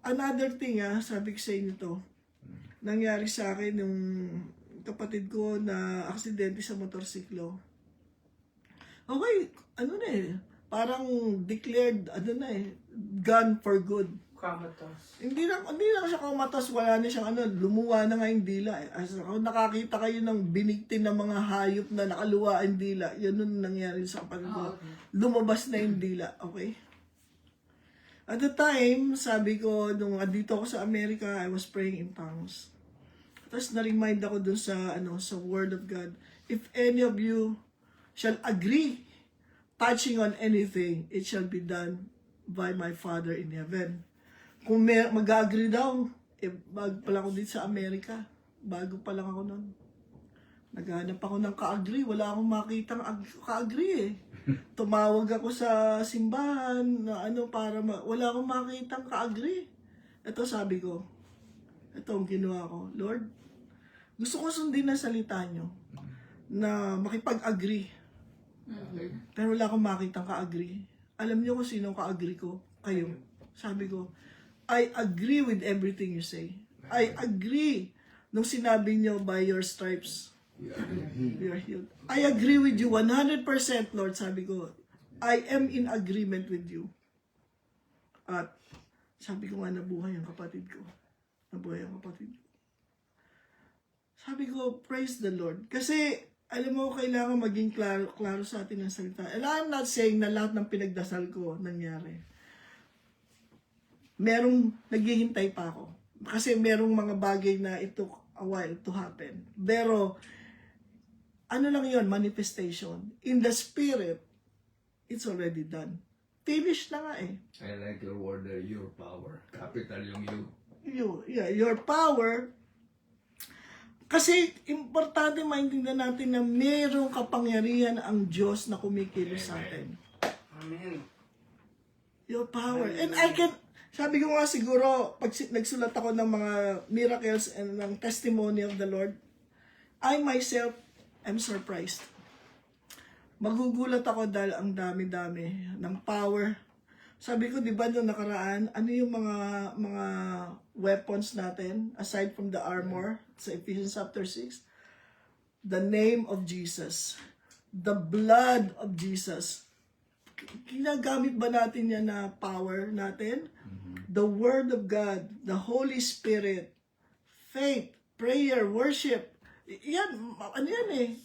Another thing sabi ko sa inyo to, nangyari sa akin yung kapatid ko na aksidente sa motorsiklo. Okay, parang declared gone for good. Kamatos. Hindi lang siya kumatos, wala na siyang lumuwa na nga yung dila. As ako nakakita kayo ng binigtin ng mga hayop na nakaluwa ang dila, yun nun nangyari sa kapatid ko. Lumabas na yung dila, okay? At the time, sabi ko, nung andito ako sa Amerika, I was praying in tongues. Tapos na-remind ako dun sa Word of God. If any of you shall agree, touching on anything, it shall be done by my Father in heaven. Kung mag-agree daw, bago pa lang ako dito sa Amerika. Bago pa lang ako nun. Naghanap ako ng ka-agree. Wala akong makitang ka-agree Tumawag ako sa simbahan na wala akong makitang ka-agree. Ito sabi ko, ito ang ginawa ko. Lord, gusto ko sundin ang salita nyo na makipag-agree. Pero wala akong makitang ka-agree. Alam nyo kung sino ka-agree ko? Kayo. Sabi ko, I agree with everything you say. I agree nung sinabi nyo, by your stripes, you are healed. I agree with you 100%, Lord. Sabi ko, I am in agreement with you. At sabi ko nga, nabuhay ang kapatid ko. Nabuhay ang kapatid ko. Sabi ko, praise the Lord. Kasi, alam mo, kailangan maging klaro sa atin ang salita. And I'm not saying na lahat ng pinagdasal ko nangyari. Merong naghihintay pa ako. Kasi merong mga bagay na it took a while to happen. Pero, lang yun, manifestation. In the spirit, it's already done. Finish na nga I like your word there, your power. Capital yung you. Your power. Kasi, importante maintindihan natin na merong kapangyarihan ang Diyos na kumikilos sa atin. Amen. Your power. And sabi ko nga siguro, pag nagsulat ako ng mga miracles and ng testimony of the Lord, I myself am surprised. Magugulat ako dahil ang dami-dami ng power. Sabi ko, di ba noong nakaraan, ano yung mga weapons natin, aside from the armor, sa Ephesians chapter 6? The name of Jesus. The blood of Jesus. Ginagamit ba natin yan na power natin? The Word of God, the Holy Spirit, faith, prayer, worship. Yan,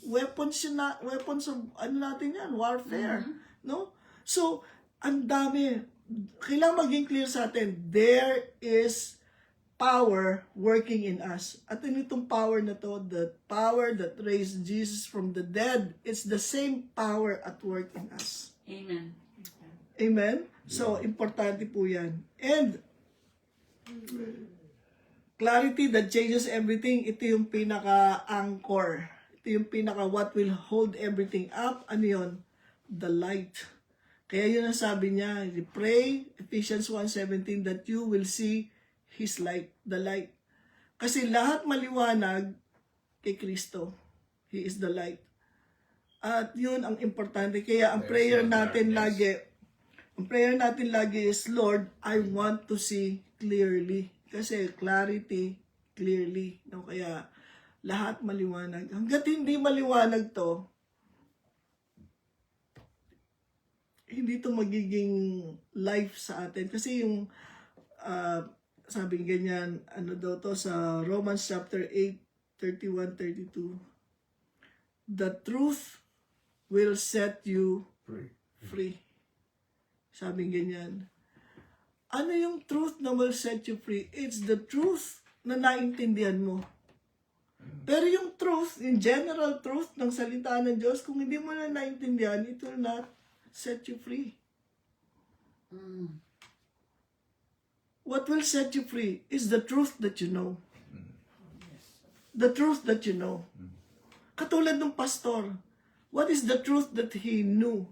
weapons of natin yan, warfare. No? So, ang dami. Kailangan maging clear sa atin, there is power working in us. At itong power na to, the power that raised Jesus from the dead, it's the same power at work in us. Amen. Amen? So, importante po yan. And, clarity that changes everything, ito yung pinaka-anchor. Ito yung what will hold everything up. Ano yun? The light. Kaya yun ang sabi niya, pray, Ephesians 1:17, that you will see His light, the light. Kasi lahat maliwanag kay Kristo. He is the light. At yun ang importante. Kaya ang prayer natin lagi, is, Lord, I want to see clearly. Kasi clarity, clearly. No? Kaya lahat maliwanag. Hanggat hindi maliwanag to, hindi to magiging life sa atin. Kasi yung sabing ganyan, ano daw to sa Romans chapter 8, 31-32. The truth will set you free. Sabing ganyan. Ano yung truth na will set you free? It's the truth na naintindihan mo. Pero yung truth, yung general truth ng salita ng Diyos, kung hindi mo na naintindihan, it will not set you free. What will set you free is the truth that you know. The truth that you know. Katulad ng pastor, what is the truth that he knew?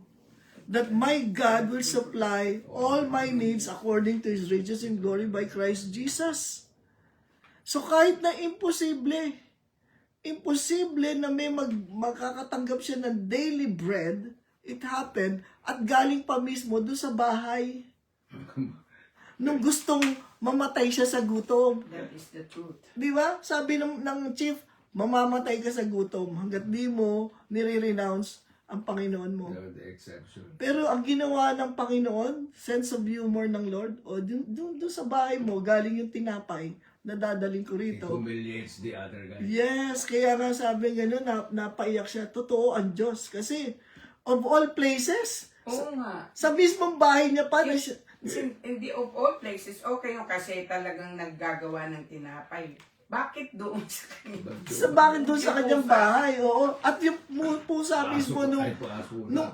That my God will supply all my needs according to His riches in glory by Christ Jesus. So kahit na imposible na may makakatanggap siya ng daily bread, it happened, at galing pa mismo doon sa bahay. Nung gustong mamatay siya sa gutom. That is the truth. Di ba? Sabi ng chief, mamamatay ka sa gutom hanggat di mo nire-renounce ang Panginoon mo. They're the exception. Pero ang ginawa ng Panginoon, sense of humor ng Lord, o doon sa bahay mo, galing yung tinapay na dadaling ko It rito. humiliates the other guy. Yes, kaya nga sabi gano'n, napaiyak siya. Totoo ang Diyos. Kasi, of all places, Oo nga. sa mismong bahay niya pa, na siya, Hindi of all places, okay yung kasi talagang naggagawa ng tinapay. Bakit doon sa kanya? bakit doon sa kanyang bahay, oo. At yung pusa mismo nung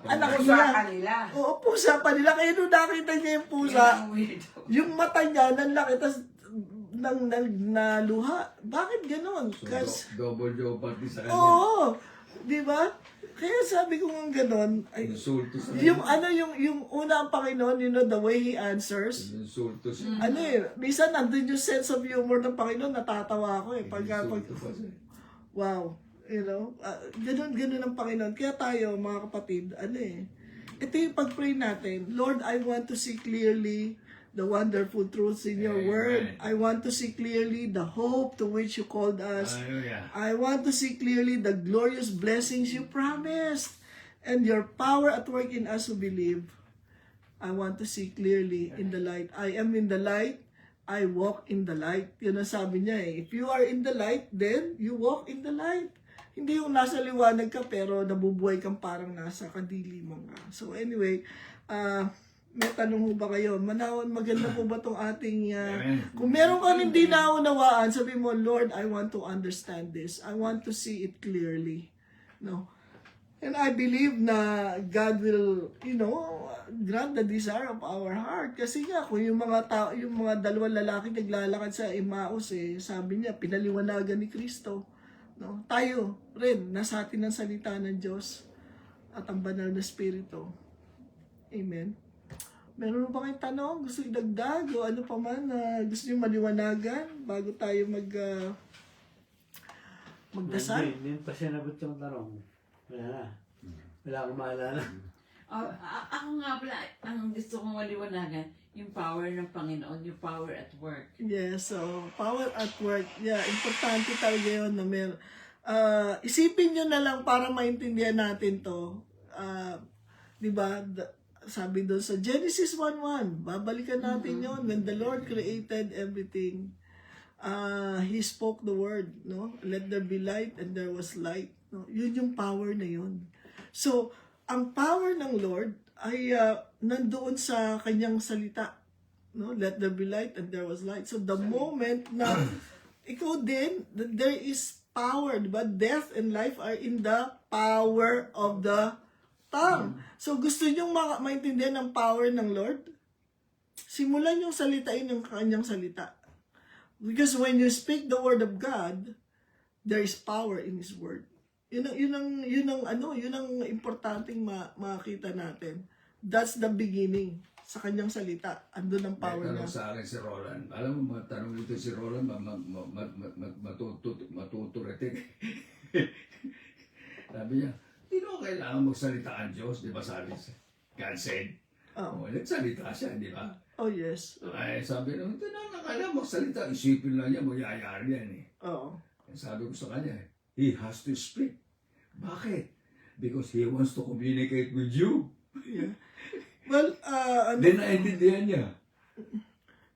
anak Pusa niya. kanila. Oo, pusa pa nila. Kaya nung nakita niya yung pusa, Yan ang weirdo. yung mata niya, nanlaki, tas naluha. Bakit ganon? So, Kasi, double jeopardy sa kanya. oo, di ba? Kaya sabi ko nga ganon, ay, Insulto sa yung una ang Panginoon, the way He answers, Insulto sa minsan nandun yung sense of humor ng Panginoon, natatawa ako Insulto pa siya. wow, ganun ang Panginoon. Kaya tayo, mga kapatid, ito yung pag-pray natin, Lord, I want to see clearly the wonderful truths in your Amen. word. I want to see clearly the hope to which you called us. Hallelujah. I want to see clearly the glorious blessings you promised and your power at work in us who believe. I want to see clearly in the light. I am in the light. I walk in the light. Yun ang sabi niya eh. If you are in the light, then you walk in the light. Hindi yung nasa liwanag ka pero nabubuhay kang parang nasa kadiliman ka. So anyway, may tanong ho ba kayo? Maganda po ba itong ating... kung meron kang hindi naunawaan, sabi mo, Lord, I want to understand this. I want to see it clearly. No? And I believe na God will, grant the desire of our heart. Kasi nga, kung yung mga dalawang lalaki naglalakad sa Emmaus, sabi niya, pinaliwanagan ni Kristo. No? Tayo rin, nasa atin ang salita ng Diyos at ang banal na Espiritu. Amen. Meron ba kayong tanong? Gusto idagdag o ano pa man na gusto nyo maliwanagan bago tayo magdasal? Hindi pa sinabot yung tanong. Wala na. Wala akong maalala. Ako nga pala, ang gusto kong maliwanagan, yung power ng Panginoon, yung power at work. Yes, so power at work. Yeah, importante talaga yun na isipin nyo na lang para maintindihan natin to. Di ba? Sabi doon sa Genesis 1:1, babalikan natin yon. When the Lord created everything, He spoke the word, no? Let there be light, and there was light. No? Yun yung power na yun. So, ang power ng Lord ay nandoon sa kanyang salita. No? Let there be light, and there was light. So, the moment na ikaw din, there is power, diba? Death and life are in the power of the tongue. So, gusto nyo maintindihan ang power ng Lord? Simulan yung salitain ng kanyang salita. Because when you speak the word of God, there is power in His word. Yun ang importanteng makita natin. That's the beginning. Sa kanyang salita, andun ang power May niya. tanong sa akin si Roland. Alam mo, matanong dito si Roland, matuturitik. Sabi niya, hindi mo kailangan magsalita ang Diyos, di ba sabi siya? God said. Oh. Nagsalita siya, di ba? Oh, yes. Ay, sabi naman, hindi na kailangan magsalita. Isipin lang niya, magyayari yan eh. Oo. Sabi ko sa kanya, he has to speak. Bakit? Because he wants to communicate with you. Yeah. Well, Then naintindihan niya.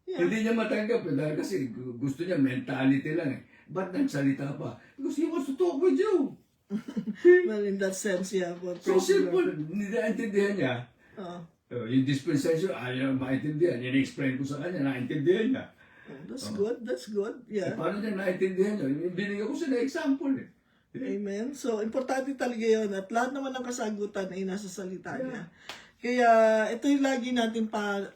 Yeah. Hindi niya matanggap dahil kasi gusto niya mentality lang eh. Ba't nagsalita pa? Because he wants to talk with you. well, in that sense, yeah. But So simple. Hindi naintindihan niya. Oo. Yung dispensation, ayaw maintindihan. In-explain ko sa kanya, naintindihan niya. That's good. That's good. Yeah. Paano niya naintindihan niya? Binigyan ko siya ng example eh. Amen. So, importante talaga yun. At lahat naman ng kasagutan ay nasa salita niya. Kaya, ito yung lagi natin Pero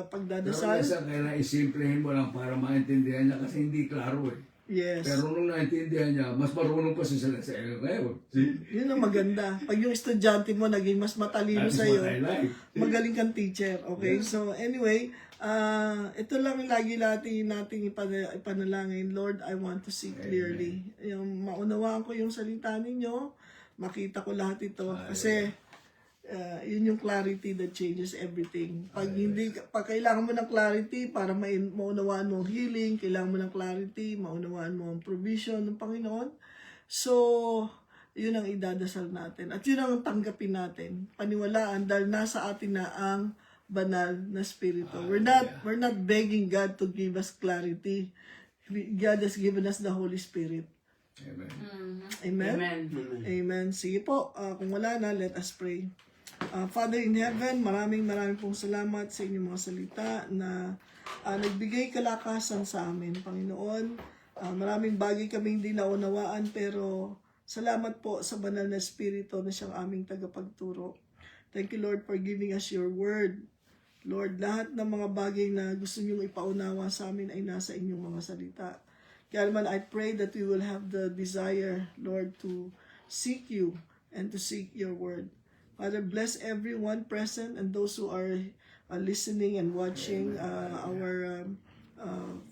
pagdadasal. minsan kailangan isimplihin mo lang para maintindihan niya kasi hindi klaro eh. Yes. Pero nung naintindihan niya, mas marunong pa siya sa ngayon. See? Yun ang maganda. Pag yung estudyante mo naging mas matalino That is sa'yo, what I like. magaling kang teacher. Okay? So, anyway, ito lang lagi nating ipanalangin. Lord, I want to see clearly. Yung maunawaan ko yung salita ninyo, makita ko lahat ito. Kasi, yun yung clarity that changes everything. Pag kailangan mo ng clarity para maunawaan mo ang healing, kailangan mo ng clarity, maunawaan mo ang provision ng Panginoon. So, yun ang idadasal natin. At yun ang tanggapin natin. Paniwalaan dahil nasa atin na ang banal na spirito. We're not begging God to give us clarity. God has given us the Holy Spirit. Amen. Amen? Amen. Amen. Sige po, kung wala na, let us pray. Father in heaven, maraming pong salamat sa inyong mga salita na nagbigay kalakasan sa amin, Panginoon. Maraming bagay kaming hindi naunawaan, pero salamat po sa banal na Espiritu na siyang aming tagapagturo. Thank you, Lord, for giving us your word. Lord, lahat ng mga bagay na gusto niyong ipaunawa sa amin ay nasa inyong mga salita. Kaya naman, I pray that we will have the desire, Lord, to seek you and to seek your word. Father, bless everyone present and those who are listening and watching our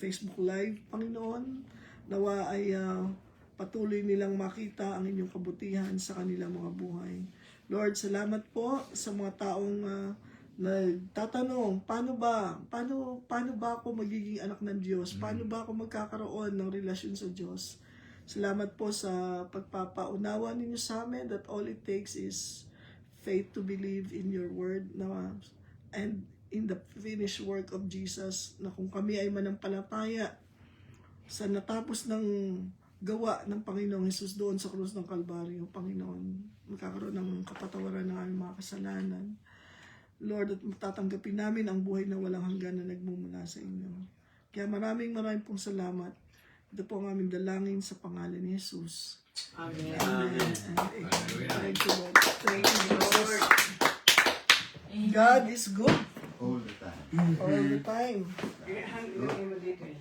Facebook Live, Panginoon. Nawa ay patuloy nilang makita ang inyong kabutihan sa kanilang mga buhay. Lord, salamat po sa mga taong nagtatanong, paano ba ako magiging anak ng Diyos? Paano ba ako magkakaroon ng relasyon sa Diyos? Salamat po sa pagpapaunawa ninyo sa amin that all it takes is faith to believe in your word and in the finished work of Jesus, na kung kami ay manampalataya sa natapos ng gawa ng Panginoong Hesus doon sa krus ng Kalbaryo, Panginoon, magkakaroon ng kapatawaran ng aming mga kasalanan. Lord, at matatanggapin namin ang buhay na walang hanggan na nagmumula sa inyo. Kaya maraming pong salamat. Ito po ang aming dalangin sa pangalan ni Jesus. Amen. Amen. Hallelujah. Thank you, Lord. Thank you, Lord. God is good All the time. all the time. Ilagay mo dito eh.